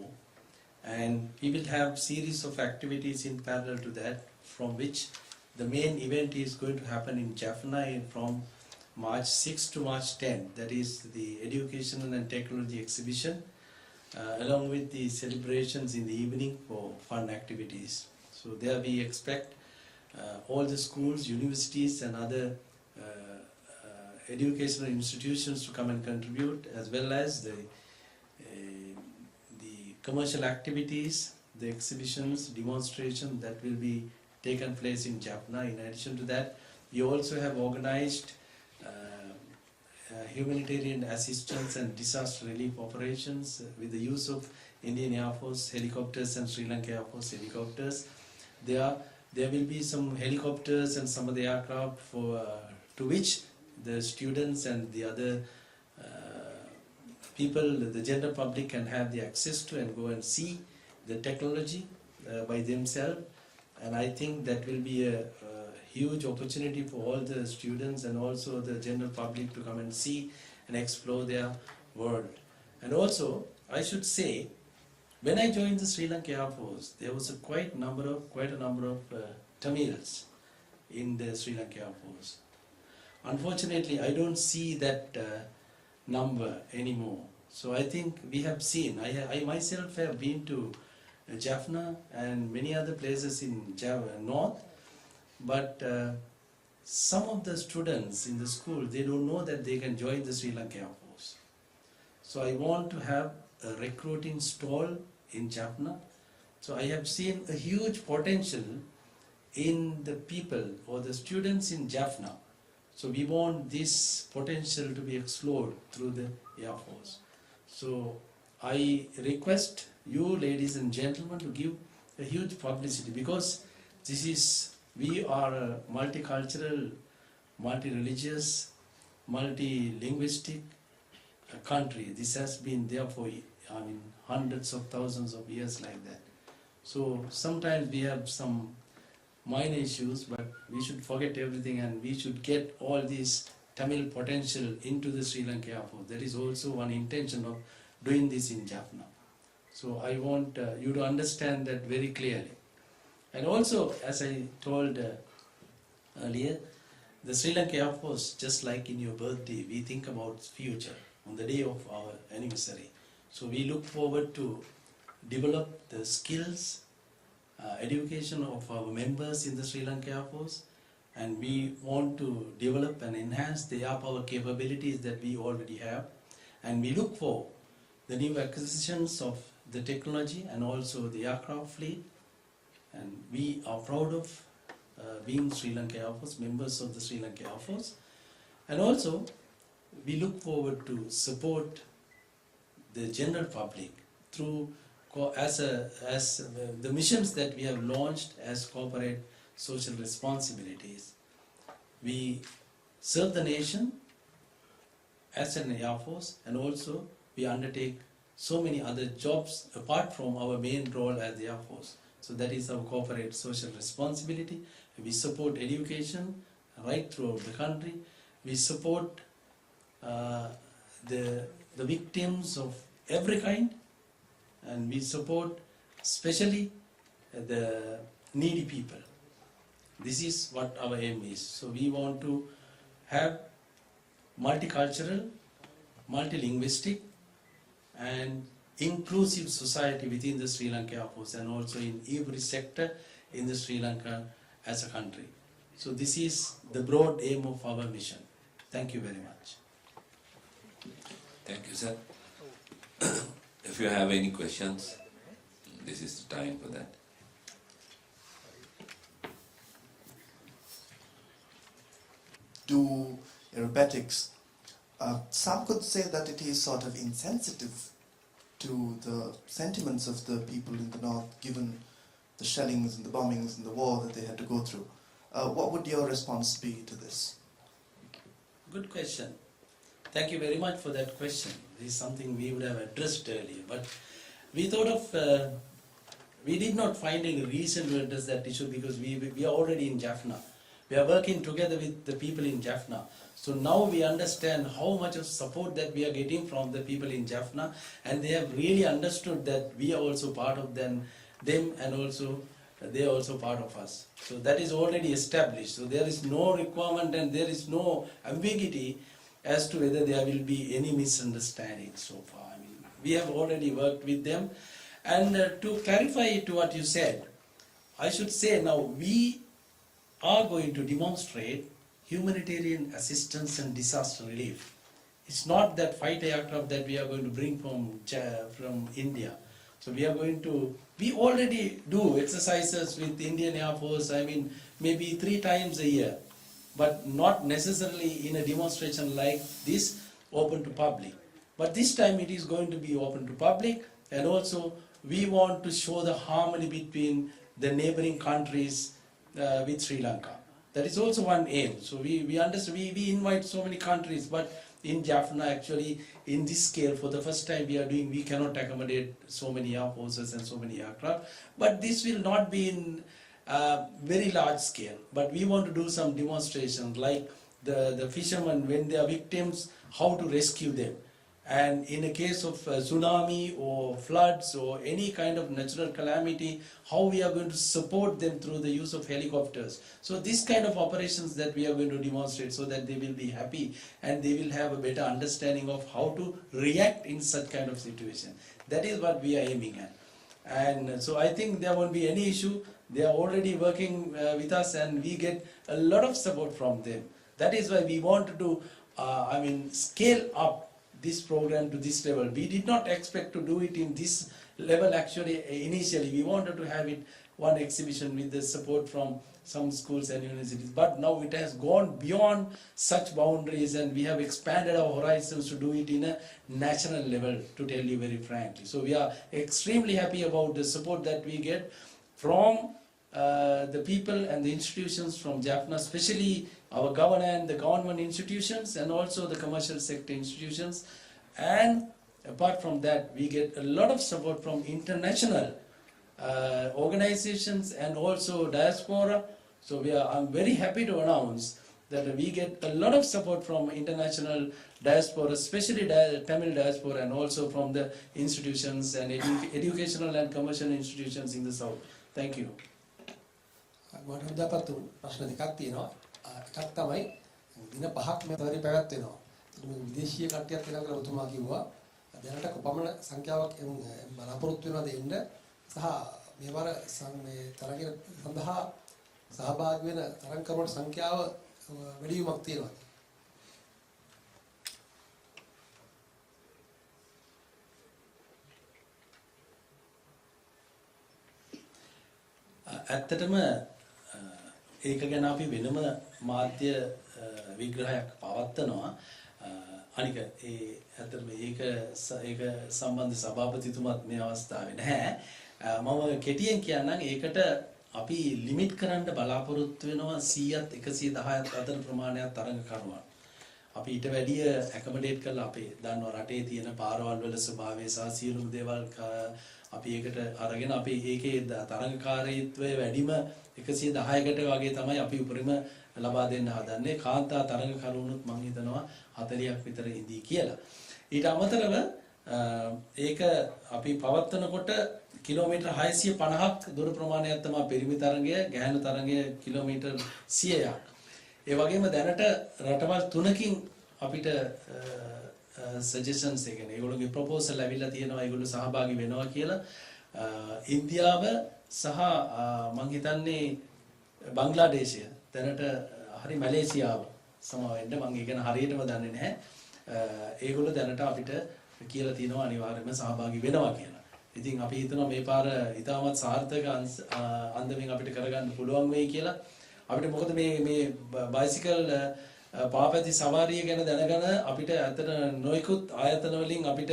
and we will have series of activities in parallel to that, from which the main event is going to happen in Jaffna from March 6 to March 10. That is the Educational and Technology Exhibition, along with the celebrations in the evening for fun activities. So there we expect all the schools, universities and other educational institutions to come and contribute, as well as the commercial activities, the exhibitions, demonstrations that will be taken place in Jaffna. In addition to that, we also have organized humanitarian assistance and disaster relief operations with the use of Indian Air Force helicopters and Sri Lanka Air Force helicopters. There will be some helicopters and some of the aircraft to which the students and the other people, the general public, can have the access to and go and see the technology by themselves. And I think that will be a huge opportunity for all the students and also the general public to come and see and explore their world. And also, I should say, when I joined the Sri Lanka Air Force, there was quite a number of Tamils in the Sri Lanka Air Force. Unfortunately, I don't see that number anymore. So I think we have seen, I myself have been to Jaffna and many other places in North, but some of the students in the school, they don't know that they can join the Sri Lanka Air Force. So I want to have a recruiting stall in Jaffna. So I have seen a huge potential in the people or the students in Jaffna. So we want this potential to be explored through the Air Force. So I request you, ladies and gentlemen, to give a huge publicity, because we are a multicultural, multi-religious, multi-linguistic country. This has been there for, hundreds of thousands of years like that. So sometimes we have some minor issues, but we should forget everything and we should get all this Tamil potential into the Sri Lanka Air Force. That is also one intention of doing this in Jaffna. So I want you to understand that very clearly. And also, as I told earlier, the Sri Lanka Air Force, just like in your birthday, we think about future on the day of our anniversary. So we look forward to develop the skills, education of our members in the Sri Lanka Air Force, and we want to develop and enhance the air power capabilities that we already have, and we look for the new acquisitions of the technology and also the aircraft fleet, and we are proud of being Sri Lanka Air Force, members of the Sri Lanka Air Force, and also we look forward to support the general public through the missions that we have launched as corporate social responsibilities. We serve the nation as an Air Force, and also we undertake so many other jobs apart from our main role as the Air Force. So that is our corporate social responsibility. We support education right throughout the country. We support the victims of every kind, and we support especially the needy people. This is what our aim is. So we want to have multicultural, multilinguistic and inclusive society within the Sri Lanka Air Force, and also in every sector in the Sri Lanka as a country. So this is the broad aim of our mission. Thank you very much. Thank you, sir. If you have any questions, this is the time for that. To aerobatics, some could say that it is sort of insensitive to the sentiments of the people in the north, given the shellings and the bombings and the war that they had to go through. What would your response be to this? Good question. Thank you very much for that question. This is something we would have addressed earlier, but we thought of, we did not find any reason to address that issue because we are already in Jaffna. We are working together with the people in Jaffna. So now we understand how much of support that we are getting from the people in Jaffna, and they have really understood that we are also part of them and also they are also part of us. So that is already established. So there is no requirement and there is no ambiguity as to whether there will be any misunderstanding so far. I mean, we have already worked with them. And to clarify to what you said, I should say now we are going to demonstrate humanitarian assistance and disaster relief. It's not that fighter aircraft that we are going to bring from India. So we already do exercises with Indian Air Force, I mean, maybe 3 times a year, but not necessarily in a demonstration like this, open to public. But this time it is going to be open to public, and also we want to show the harmony between the neighboring countries with Sri Lanka. That is also one aim. So we understand, we invite so many countries, but in Jaffna actually in this scale for the first time we cannot accommodate so many air forces and so many aircraft, but this will not be in very large scale, but we want to do some demonstrations like the fishermen when they are victims, how to rescue them, and in a case of tsunami or floods or any kind of natural calamity, how we are going to support them through the use of helicopters. So this kind of operations that we are going to demonstrate so that they will be happy and they will have a better understanding of how to react in such kind of situation. That is what we are aiming at. And so I think there won't be any issue. They are already working with us and we get a lot of support from them. That is why we want to scale up this program to this level. We did not expect to do it in this level. Actually, initially we wanted to have it one exhibition with the support from some schools and universities, but now it has gone beyond such boundaries, and we have expanded our horizons to do it in a national level, to tell you very frankly. So we are extremely happy about the support that we get from the people and the institutions from Jaffna, especially our government and the government institutions, and also the commercial sector institutions. And apart from that, we get a lot of support from international organizations and also diaspora. So I'm very happy to announce that we get a lot of support from international diaspora, especially Tamil diaspora, and also from the institutions and educational and commercial institutions in the south. Thank you. ගුවන් හමුදාපත් ප්‍රශ්න දෙකක් තියෙනවා. එකක් තමයි දින 5ක් මෙතනදී පැවැත්වෙනවා. මේ විදේශීය කට්ටියත් වෙනවා කියලා ඔබතුමා කිව්වා. දැනට කොපමණ සංඛ්‍යාවක් බලාපොරොත්තු වෙනවද එන්න සහ මේවර මේ තරගය සඳහා සහභාගී වෙන තරගකරුවන්ට සංඛ්‍යාව වැඩි වීමක් තියෙනවා. ඇත්තටම ඒක ගැන අපි වෙනම මාධ්‍ය විග්‍රහයක් පවත්වනවා. අනික ඇත්තටම ඒක සම්බන්ධ සභාපතිතුමත් මේ අවස්ථාවේ නැහැ. මම කෙටියෙන් කියන්නම් ඒකට අපි ලිමිට් කරන්න බලාපොරොත්තු වෙනවා 100ත් 110ත් අතර ප්‍රමාණයක් තරඟකරුවන්. අපි ඊට වැඩිය ඇකොමඩේට් කරලා අපේ දන්නවා රටේ තියෙන පාරවල් වල ස්වභාවය සහ සියලුම දේවල් අපි ඒකට අරගෙන අපි ඒකේ තරඟකාරීත්වය වැඩිම 110කට වගේ තමයි අපි උපරිම ලබා දෙන්න හදන්නේ. කාන්තා තරඟකරුවනුත් මම හිතනවා 40ක් විතර ඉඳී කියලා. ඊට අමතරව ඒක අපි පවත්වනකොට කිලෝමීටර් 650ක් දුර ප්‍රමාණයක් තමයි පිරිමි තරඟය, ගැහැණු තරඟය කිලෝමීටර් 100ක්. ඒ වගේම දැනට රටවල් 3කින් අපිට suggestions එක නේ. ඒගොල්ලෝගේ proposal ඇවිල්ලා තියෙනවා ඒගොල්ලෝ සහභාගී වෙනවා කියලා. ඉන්දියාව සහ මම හිතන්නේ බංග්ලාදේශය දැනට හරි මැලේසියාව සමවෙන්න මම ඒක ගැන හරියටම දන්නේ නැහැ. ඒගොල්ලෝ දැනට අපිට කියලා තියෙනවා අනිවාර්යයෙන්ම සහභාගී වෙනවා කියලා. ඉතින් අපි හිතනවා මේ පාර ඉතාමත් සාර්ථක අන්දමින් අපිට කරගන්න පුළුවන් වෙයි කියලා. අපිට මොකද මේ බයිසිකල් පාපැති සවාරිය ගැන දැනගෙන අපිට අතන නොයිකුත් ආයතන වලින් අපිට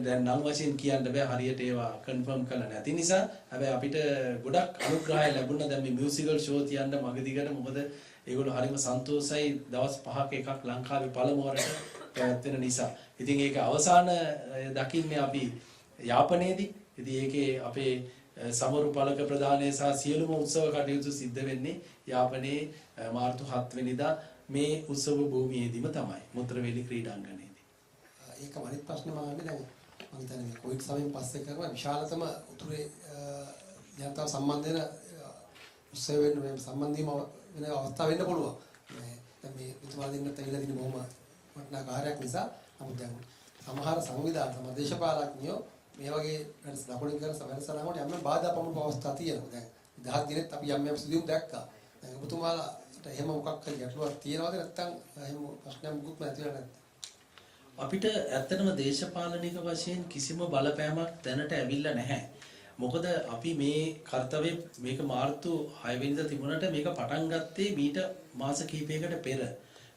දැන් නම් වශයෙන් කියන්න බෑ හරියට ඒවා කන්ෆර්ම් කරලා නැති නිසා. හැබැයි අපිට ගොඩක් අනුග්‍රහය ලැබුණා දැන් මේ මියුසිකල් ෂෝ තියන්න මගදිගට. මොකද ඒගොල්ලෝ හරිම සන්තෝෂයි දවස් 5ක එකක් ලංකාවේ පළමු වරට පැවැත්වෙන නිසා. ඉතින් ඒක අවසාන දකින්නේ අපි යාපනයේදී. ඉතින් ඒකේ අපේ සමරු පළක ප්‍රදානය සහ සියලුම උත්සව කටයුතු සිද්ධ වෙන්නේ යාපනයේ මාර්තු 7 වෙනිදා මේ උත්සව භූමියේදීම තමයි මුත්‍රවේලි ක්‍රීඩාංගණයේදී. ඒක අනිත් ප්‍රශ්නේ මම අහන්නේ දැන් මම හිතන්නේ මේ කොවිඩ් සමයෙන් පස්සේ කරන විශාලතම උතුරේ ජනතාව සම්බන්ධ වෙන උත්සව වෙන මේ සම්බන්ධීම වෙන අවස්ථාව වෙන්න පුළුවන්. දැන් මේ විතුමා දෙන්නත් ඇවිල්ලා දින බොහොම වටිනා කාර්යයක් නිසා නමුත් දැන් සමහර සංවිධාන සම දේශපාලඥයෝ මේ වගේ ලකුණු කරන සමහරසලා වලට යම් බාධා පමුණු අවස්ථා තියෙනවා. දැන් 10 දිනෙත් අපි යම් සිදුවීම් දැක්කා. දැන් ඔබතුමාලාට එහෙම මොකක් හරි ගැටලුවක් තියෙනවද නැත්නම් එහෙම ප්‍රශ්නයක් මුකුත් නැතිව නැත්නම් අපිට ඇත්තටම දේශපාලනික වශයෙන් කිසිම බලපෑමක් දැනට ඇවිල්ලා නැහැ. මොකද අපි මේ කාර්යය මේක මාර්තු 6 වෙනිදා තිබුණාට මේක පටන් ගත්තේ මීට මාස කිහිපයකට පෙර.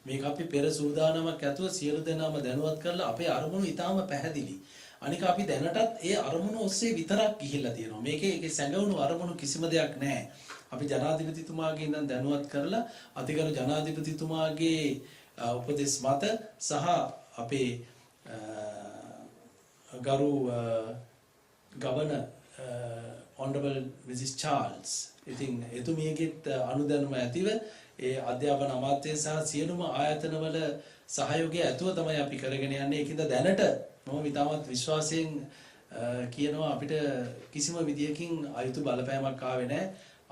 මේක අපි පෙර සූදානමක් ඇතුව සියලු දෙනාම දැනුවත් කරලා අපේ අරමුණු ඊටාම පැහැදිලි. අනික අපි දැනටත් ඒ අරමුණු ඔස්සේ විතරක් ගිහිල්ලා තියෙනවා. මේකේ සැඟවුණු අරමුණු කිසිම දෙයක් නැහැ. අපි ජනාධිපතිතුමාගේ ඉඳන් දැනුවත් කරලා අතිගරු ජනාධිපතිතුමාගේ උපදෙස් මත සහ අපේ ගරු ගවර්නර් honorable Mrs. Charles ඉතින් එතුමියගෙත් අනුදැනුම ඇතිව ඒ අධ්‍යාපන අමාත්‍ය සහ සියලුම ආයතනවල සහයෝගය ඇතුව තමයි අපි කරගෙන යන්නේ. ඒකින්ද දැනට මම ඉතාමත් විශ්වාසයෙන් කියනවා අපිට කිසිම විදියකින් අයුතු බලපෑමක් ආවේ නැහැ.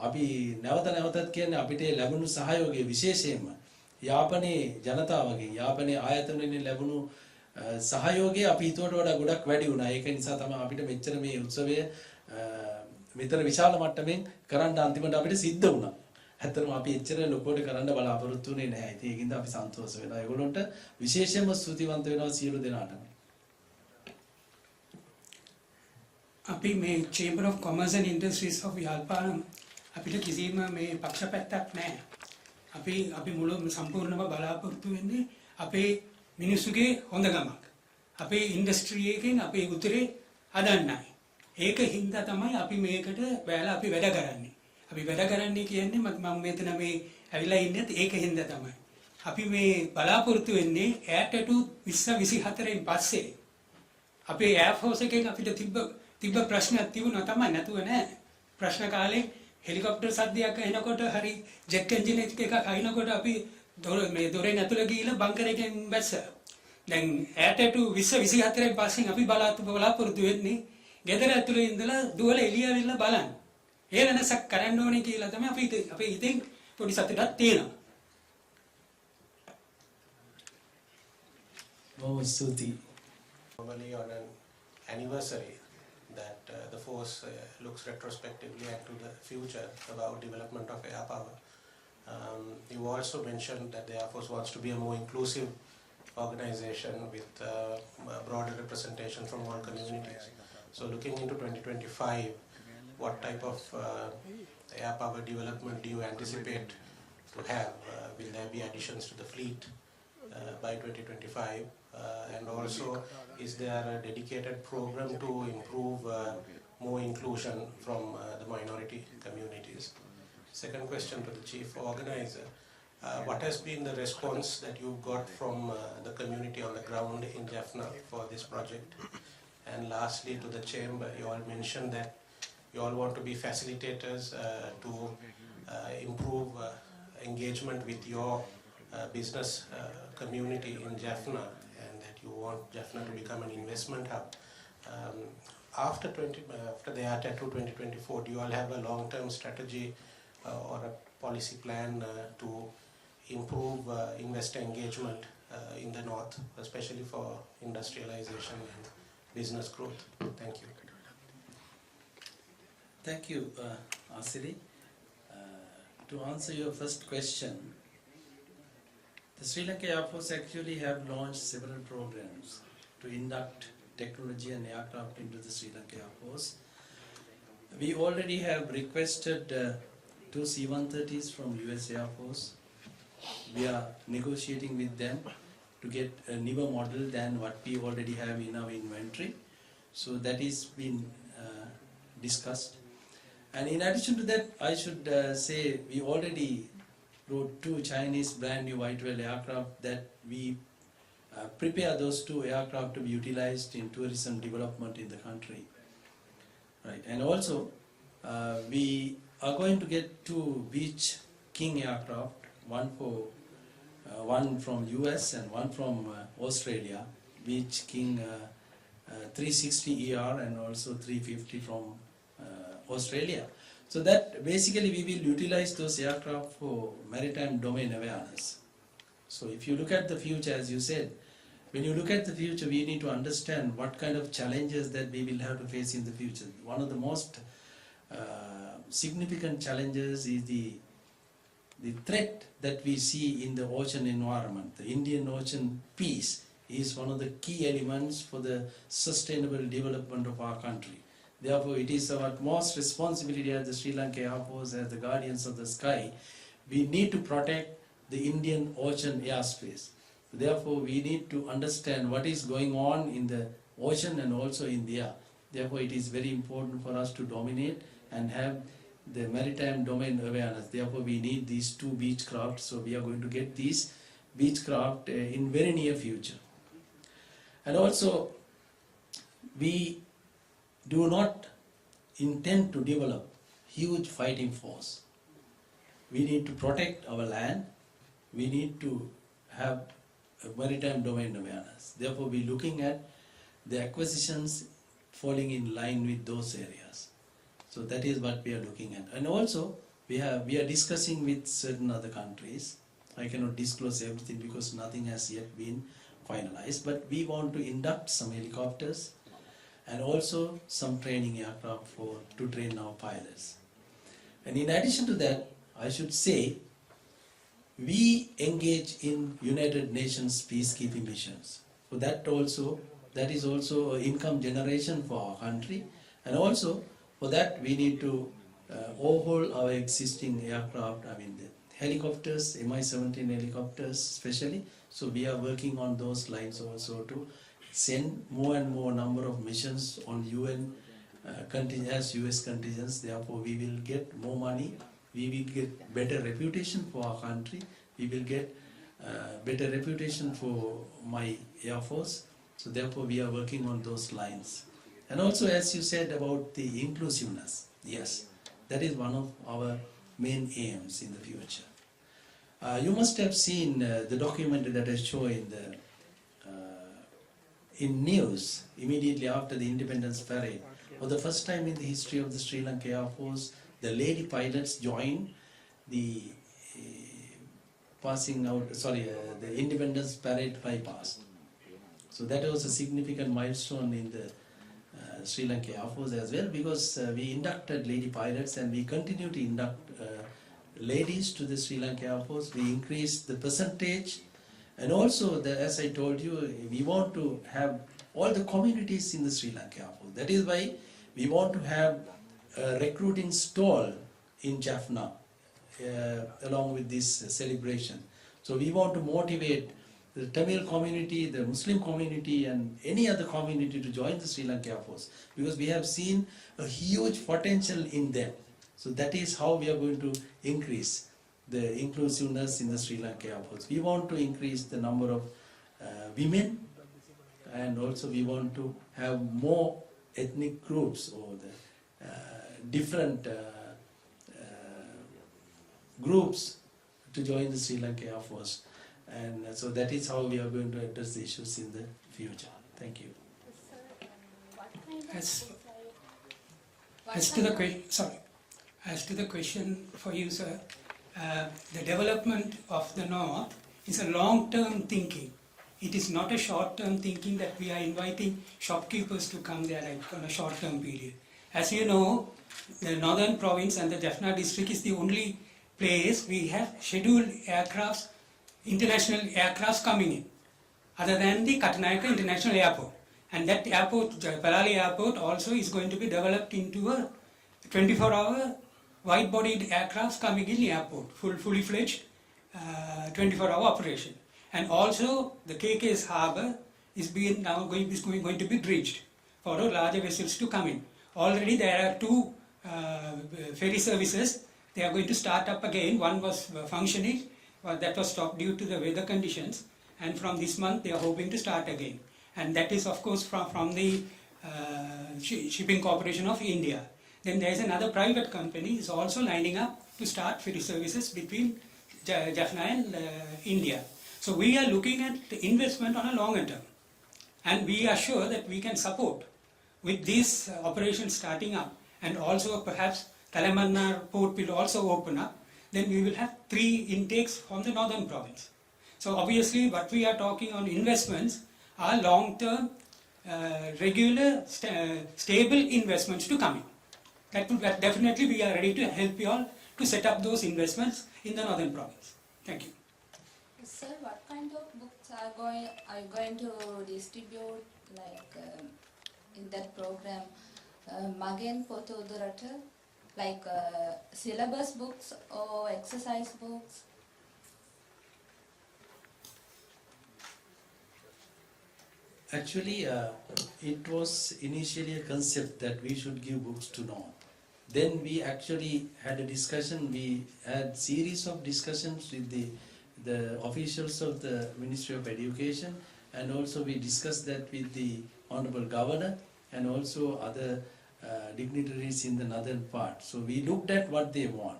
අපි නැවතත් කියන්නේ අපිට ලැබුණු සහයෝගය විශේෂයෙන්ම යාපනයේ ජනතාවගේ යාපනයේ ආයතන වලින් ලැබුණු සහයෝගය අපි හිතුවට වඩා ගොඩක් වැඩි වුණා. ඒක නිසා තමයි අපිට මෙච්චර මේ උත්සවය මෙතර විශාල මට්ටමින් කරන්න අන්තිමට අපිට සිද්ධ වුණා. ඇත්තටම අපි එච්චර ලොකුවට කරන්න බලාපොරොත්තු වෙන්නේ නැහැ. ඉතින් ඒකින්ද අපි සන්තෝෂ වෙනවා. ඒගොල්ලන්ට විශේෂයෙන්ම ස්තුතිවන්ත වෙනවා සියලු දෙනාටම. අපි මේ Chamber of Commerce and Industries of යාල්පානම් අපිට කිසිම මේ පක්ෂපැත්තක් නැහැ. අපි මුළු සම්පූර්ණව බලාපොරොත්තු වෙන්නේ අපේ මිනිස්සුගේ හොඳ ගමක්. අපේ ඉන්ඩස්ට්‍රි එකෙන් අපේ උතුරේ හදන්නයි. ඒක හින්දා තමයි අපි මේකට බැලලා අපි වැඩ කරන්නේ. අපි වැඩ කරන්නේ කියන්නේ මම මෙතන මේ ඇවිල්ලා ඉන්නේ ඒක හින්දා තමයි. අපි මේ බලාපොරොත්තු වෙන්නේ ඈට 2024න් පස්සේ අපේ එයාර් ෆෝස් එකෙන් අපිට තිබ්බ ප්‍රශ්නයක් තිබුණා තමයි නැතුව නෑ. ප්‍රශ්න කාලේ හෙලිකොප්ටර් සද්දයක් එනකොට හරි ජෙට් එන්ජින් එකක් අයිනකොට අපි දොරෙන් ඇතුළේ ගිහිල්ලා බංකර් එකෙන් බැස්සා. දැන් ඈට 2024න් පස්සේ අපි බලාපොරොත්තු වෙන්නේ ගෙදර ඇතුළේ ඉඳලා දුවලා එළිය ඇවිල්ලා බලන්න. ඒ වෙනසක් කරන්න ඕනේ කියලා තමයි අපි ඉතින් පොඩි සතුටක් තියෙනවා. බොහොම ස්තුතියි. Normally on an anniversary that the force looks retrospectively and to the future about development of air power. You also mentioned that the Air Force wants to be a more inclusive organization with broader representation from all communities. So looking into 2025, what type of air power development do you anticipate to have? Will there be additions to the fleet by 2025? And also, is there a dedicated program to improve more inclusion from the minority communities? Second question to the chief organizer. What has been the response that you got from the community on the ground in Jaffna for this project? And lastly, to the chamber, you all mentioned that you all want to be facilitators to improve engagement with your business community in Jaffna, and that you want Jaffna to become an investment hub. After the ATATU 2024, do you all have a long-term strategy or a policy plan to improve investor engagement in the north, especially for industrialization and business growth? Thank you. Thank you, Asiri. To answer your first question, the Sri Lanka Air Force actually have launched several programs to induct technology and aircraft into the Sri Lanka Air Force. We already have requested 2 C-130s from US Air Force. We are negotiating with them to get a newer model than what we already have in our inventory. So that is been discussed. And in addition to that, I should say we already wrote 2 Chinese brand new Y-12 aircraft that we prepare those 2 aircraft to be utilized in tourism development in the country. Right. And also, we are going to get 2 Beach King aircraft, one from US and one from Australia, Beach King 360ER and also 350 from Australia. So that basically we will utilize those aircraft for maritime domain awareness. So if you look at the future, as you said, when you look at the future, we need to understand what kind of challenges that we will have to face in the future. One of the most significant challenges is the threat that we see in the ocean environment. The Indian Ocean peace is one of the key elements for the sustainable development of our country. Therefore, it is our utmost responsibility as the Sri Lanka Air Force, as the guardians of the sky. We need to protect the Indian Ocean airspace. Therefore, we need to understand what is going on in the ocean and also in the air. Therefore, it is very important for us to dominate and have the maritime domain awareness. Therefore, we need these 2 Beechcraft. So, we are going to get these Beechcraft in very near future. And also, we do not intend to develop huge fighting force. We need to protect our land. We need to have a maritime domain awareness. Therefore, we are looking at the acquisitions falling in line with those areas. So that is what we are looking at. And also, we are discussing with certain other countries. I cannot disclose everything because nothing has yet been finalized. But we want to induct some helicopters and also some training aircraft to train our pilots. And in addition to that, I should say, we engage in United Nations peacekeeping missions. So that is also income generation for our country, And also, for that, we need to overhaul our existing aircraft, I mean, the helicopters, Mi-17 helicopters especially. So we are working on those lines also to send more and more number of missions on UN as US contingents. Therefore, we will get more money, we will get better reputation for our country, we will get better reputation for my Air Force. So therefore, we are working on those lines. And also, as you said about the inclusiveness, yes, that is one of our main aims in the future. You must have seen the documentary that I show in news immediately after the Independence Parade. For the first time in the history of the Sri Lanka Air Force, the lady pilots joined the the Independence Parade bypass. So that was a significant milestone in the Sri Lanka Air Force as well, because we inducted lady pilots and we continue to induct ladies to the Sri Lanka Air Force. We increased the percentage, and also, as I told you, we want to have all the communities in the Sri Lanka Air Force. That is why we want to have a recruiting stall in Jaffna along with this celebration. So we want to motivate the Tamil community, the Muslim community, and any other community to join the Sri Lanka Air Force, because we have seen a huge potential in them. So that is how we are going to increase the inclusiveness in the Sri Lanka Air Force. We want to increase the number of women, and also we want to have more ethnic groups or the different groups to join the Sri Lanka Air Force. And so that is how we are going to address the issues in the future. Thank you. As to the question for you, sir, the development of the North is a long-term thinking. It is not a short-term thinking that we are inviting shopkeepers to come there like on a short-term period. As you know, the Northern Province and the Jaffna district is the only place we have scheduled aircrafts, international aircrafts coming in, other than the Katunayake International Airport. And that airport, Palali Airport, also is going to be developed into a 24-hour wide-bodied aircrafts coming in the airport, fully fledged 24-hour operation. And also the KK's harbour is going to be dredged for larger vessels to come in. Already there are 2 ferry services. They are going to start up again. One was functioning, that was stopped due to the weather conditions, and from this month they are hoping to start again. And that is of course from the Shipping Corporation of India. Then there is another private company is also lining up to start ferry services between Jaffna and India. So we are looking at the investment on a longer term, and we are sure that we can support with these operations starting up, and also perhaps Talamannar port will also open up. Then we will have 3 intakes from the Northern Province. So obviously what we are talking on investments are long-term, regular, stable investments to come in. That definitely we are ready to help you all to set up those investments in the Northern Province. Thank you. Sir, what kind of books are you going to distribute, like in that program, Magen Pota Udurata, like syllabus books or exercise books? Actually, it was initially a concept that we should give books to North. Then we actually had a discussion. We had series of discussions with the officials of the Ministry of Education, and also we discussed that with the Honorable Governor and also other dignitaries in the northern part. So we looked at what they want.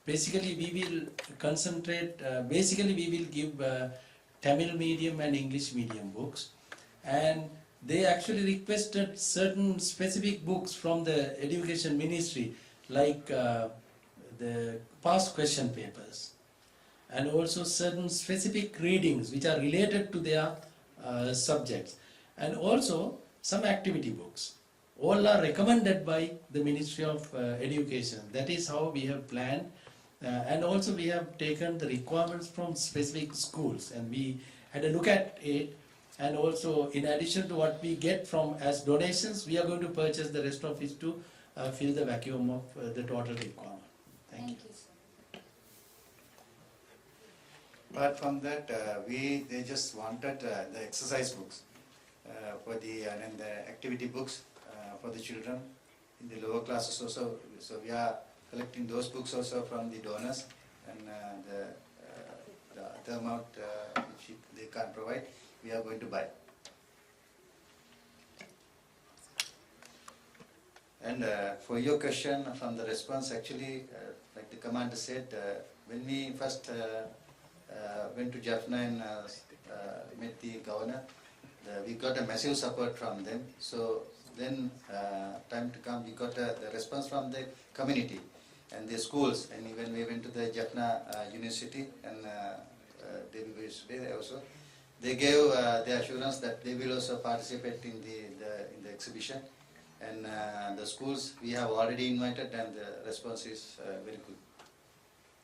Basically, we will concentrate. Basically, we will give Tamil medium and English medium books. And they actually requested certain specific books from the Education Ministry, like the past question papers, and also certain specific readings which are related to their subjects, and also some activity books. All are recommended by the Ministry of Education. That is how we have planned, and also we have taken the requirements from specific schools, and we had a look at it. And also, in addition to what we get from as donations, we are going to purchase the rest of it to fill the vacuum of the total requirement. Thank you. sir. Apart from that, they just wanted the exercise books for and the activity books for the children in the lower classes also. So we are collecting those books also from the donors, and the other amount which they can't provide, we are going to buy. And for your question from the response, actually, like the commander said, when we first went to Jaffna and met the governor, we got a massive support from them. So then, time to come, we got the response from the community and the schools, and even we went to the Jaffna University and Devi University also. They gave the assurance that they will also participate in the exhibition, and the schools we have already invited, and the response is very good.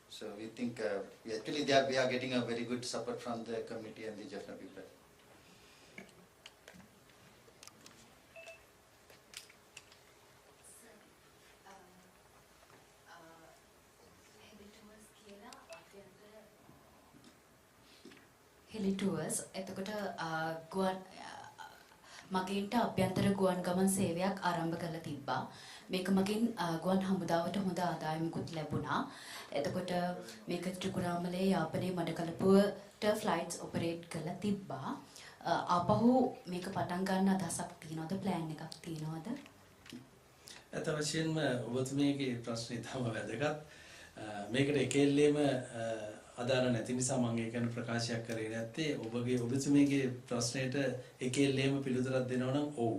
So we think we are getting a very good support from the community and the Jaffna people. හෙලි tours එතකොට ගුවන් මගින්ට අභ්‍යන්තර ගුවන් ගමන් සේවයක් ආරම්භ කරලා තිබ්බා. මේක මගින් ගුවන් හමුදාවට හොඳ ආදායමකුත් ලැබුණා. එතකොට මේක ත්‍රිකුණාමලයේ යාපනයේ මඩකලපුවට ෆ්ලයිට්ස් ඔපරේට් කරලා තිබ්බා. ආපහු මේක පටන් ගන්න අදහසක් තියෙනවද? ප්ලෑන් එකක් තියෙනවද? ඇත්ත වශයෙන්ම ඔබතුමියගේ ප්‍රශ්නේ තමයි වැදගත්. මේකට එකෙල්ලේම අදාළ නැති නිසා මම ඒක ගැන ප්‍රකාශයක් කරේ නැත්තේ. ඔබතුමියගේ ප්‍රශ්නෙට එකෙල්ලේම පිළිතුරක් දෙනවා නම් ඔව්.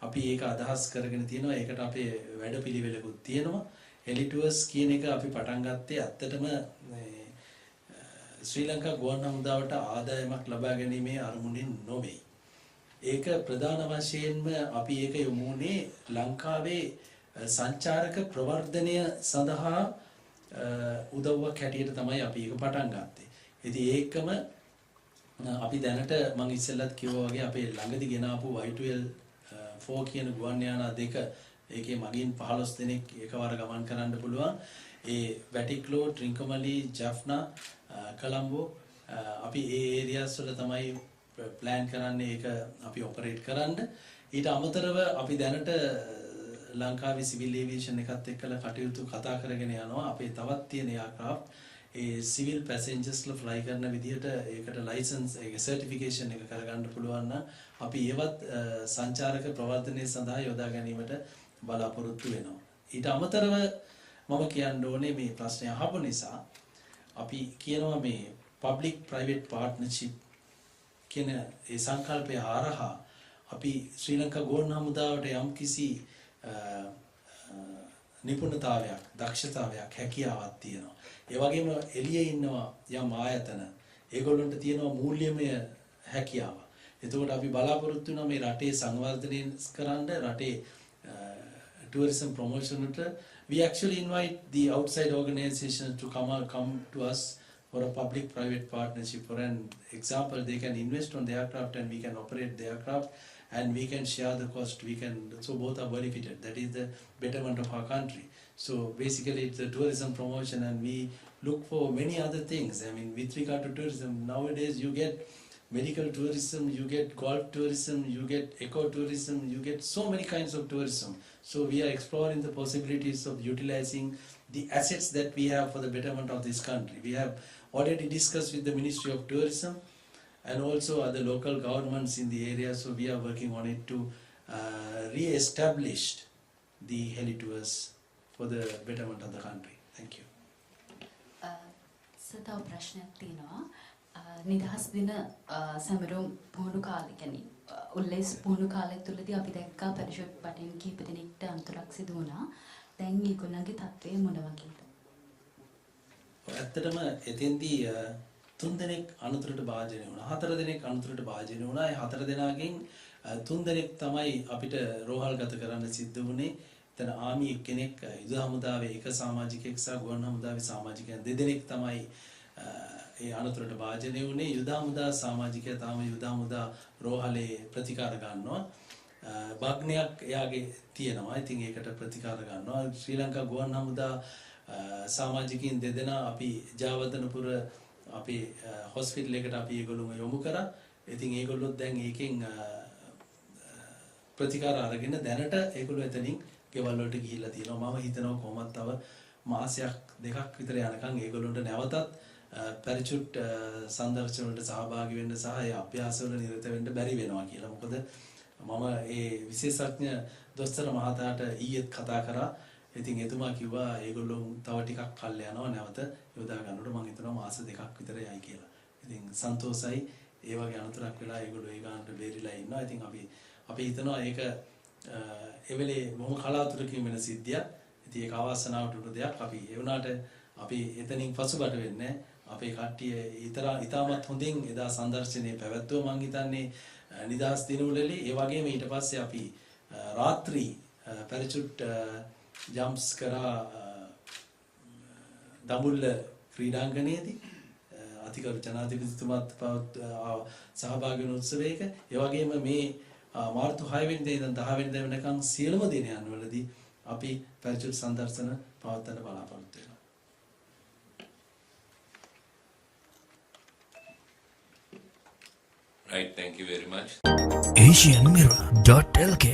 අපි ඒක අදහස් කරගෙන තියෙනවා. ඒකට අපේ වැඩපිළිවෙලකුත් තියෙනවා. හෙලි ටුවර්ස් කියන එක අපි පටන් ගත්තේ ඇත්තටම ශ්‍රී ලංකා ගුවන් හමුදාවට ආදායමක් ලබා ගැනීමේ අරමුණින් නොවේ. ඒක ප්‍රධාන වශයෙන්ම අපි ඒක යොමුනේ ලංකාවේ සංචාරක ප්‍රවර්ධනය සඳහා උදව්වක් හැටියට තමයි අපි ඒක පටන් ගත්තේ. ඉතින් ඒකම අපි දැනට මම ඉස්සෙල්ලත් කිව්වා වගේ අපේ ළඟදි ගෙන ආපු Y12 කියන ගුවන් යානා දෙක, ඒකේ මගින් 15 දෙනෙක් එකවර ගමන් කරන්න පුළුවන්. ඒ වැටික්ලෝ, ට්‍රින්කමලි, ජෆ්නා, කොළඹ අපි ඒ ඒරියාස් වල තමයි ප්ලෑන් කරන්නේ ඒක අපි ඔපරේට් කරන්න. ඊට අමතරව අපි දැනට ලංකාවේ සිවිල් ඒවියේෂන් එකත් එක්කලා කටයුතු කතා කරගෙන යනවා. අපේ තවත් තියෙන එයාක්‍රාෆ්ට් ඒ සිවිල් පැසෙන්ජර්ස්ලා ෆ්ලයි කරන විදිහට ඒකට ලයිසන්ස් ඒක සර්ටිෆිකේෂන් එක කරගන්න පුළුවන් නම් අපි ඒවත් සංචාරක ප්‍රවර්ධනය සඳහා යොදා ගැනීමට බලාපොරොත්තු වෙනවා. ඊට අමතරව මම කියන්න ඕනේ මේ ප්‍රශ්නය අහපු නිසා අපි කියනවා මේ public private partnership කියන ඒ සංකල්පය හරහා අපි ශ්‍රී ලංකා ගුවන් හමුදාවට යම්කිසි නිපුණතාවයක්, දක්ෂතාවයක්, හැකියාවක් තියෙනවා. ඒ වගේම එළියේ ඉන්නවා යම් ආයතන. ඒගොල්ලන්ට තියෙනවා මූල්‍යමය හැකියාව. එතකොට අපි බලාපොරොත්තු වෙනවා මේ රටේ සංවර්ධනය කරන්න, රටේ tourism promotion වලට we actually invite the outside organizations to come to us for a public private partnership. For an example, they can invest on the aircraft and we can operate the aircraft, and we can share the cost. So both are benefited. That is the betterment of our country. So basically it's a tourism promotion, and we look for many other things. I mean, with regard to tourism, nowadays you get medical tourism, you get golf tourism, you get eco-tourism, you get so many kinds of tourism. So we are exploring the possibilities of utilizing the assets that we have for the betterment of this country. We have already discussed with the Ministry of Tourism and also other local governments in the area. So we are working on it to re-establish the heli tours for the betterment of the country. Thank you. සතව ප්‍රශ්නයක් තියෙනවා. නිදහස් දින සමරුම් පුහුණු කාලේ කියන්නේ උල්ලේස් පුහුණු කාලය තුලදී අපි දැක්කා පරිශෝධ පටින් කීප දෙනෙක්ට අන්තරක් සිදු වුණා. දැන් ඒගොල්ලන්ගේ තත්ත්වය මොන වගේද? ඇත්තටම එතෙන්දී 3 දෙනෙක් අනුතරට භාජනය වුණා. 4 දෙනෙක් අනුතරට භාජනය වුණා. ඒ 4 දෙනාගෙන් 3 දෙනෙක් තමයි අපිට රෝහල්ගත කරන්න සිද්ධ වුණේ. එතන ආමි එක්කෙනෙක්, යුද හමුදාවේ එක සමාජිකයෙක් සහ ගුවන් හමුදාවේ සමාජිකයන් 2 දෙනෙක් තමයි ඒ අනතුරට භාජනය වුණේ යුදා මුදා සමාජිකයා තාම යුදා මුදා රෝහලේ ප්‍රතිකාර ගන්නවා. භග්නයක් එයාගේ තියෙනවා. ඉතින් ඒකට ප්‍රතිකාර ගන්නවා. ශ්‍රී ලංකා ගුවන් හමුදා සමාජිකින් දෙදෙනා අපි ජාවතනපුර අපේ හොස්පිටල් එකට අපි ඒගොල්ලෝ යොමු කරා. ඉතින් ඒගොල්ලෝ දැන් ඒකෙන් ප්‍රතිකාර අරගෙන දැනට ඒගොල්ලෝ එතනින් ගෙවල් වලට ගිහිල්ලා තියෙනවා. මම හිතනවා කොහොමද තව මාසයක් දෙකක් විතර යනකම් ඒගොල්ලොන්ට නැවතත් පරිචුට් සංදර්ශන වලට සහභාගී වෙන්න සහ ඒ අභ්‍යාස වල නිරත වෙන්න බැරි වෙනවා කියලා. මොකද මම ඒ විශේෂඥ දොස්තර මහතාට ඊයේත් කතා කරා. ඉතින් එතුමා කිව්වා ඒගොල්ලෝ තව ටිකක් කල් යනවා නැවත යොදා ගන්නකොට මම හිතනවා මාස දෙකක් විතර යයි කියලා. ඉතින් සන්තෝසයි ඒ වගේ අනතුරක් වෙලා ඒගොල්ලෝ ඒ ගානට බේරිලා ඉන්නවා. ඉතින් අපි හිතනවා ඒක ඒ වෙලේ බොහොම කලාතුරකින් වෙන සිද්ධියක්. ඉතින් ඒක අවාසනාවට උණු දෙයක්. අපි ඒ වුණාට අපි එතනින් පසුබට වෙන්නේ අපේ කට්ටිය ඉතාමත් හොඳින් එදා සංදර්ශනයේ පැවැත්වුවා. මං හිතන්නේ නිදහස් දිනවලදී ඒ වගේම ඊට පස්සේ අපි රාත්‍රී පැරචුට් ජම්ප්ස් කරා දඹුල්ල ක්‍රීඩාංගණයේදී අතිගරු ජනාධිපතිතුමාත් සහභාගී වුණු උත්සවයක. ඒ වගේම මේ මාර්තු 6 වෙනිදා ඉඳන් 10 වෙනිදා වෙනකන් සියලුම දිනයන් වලදී අපි පැරචුට් සංදර්ශන පවත්වන්න බලාපොරොත්තු වෙනවා. Right, thank you very much. AsianMirror.lk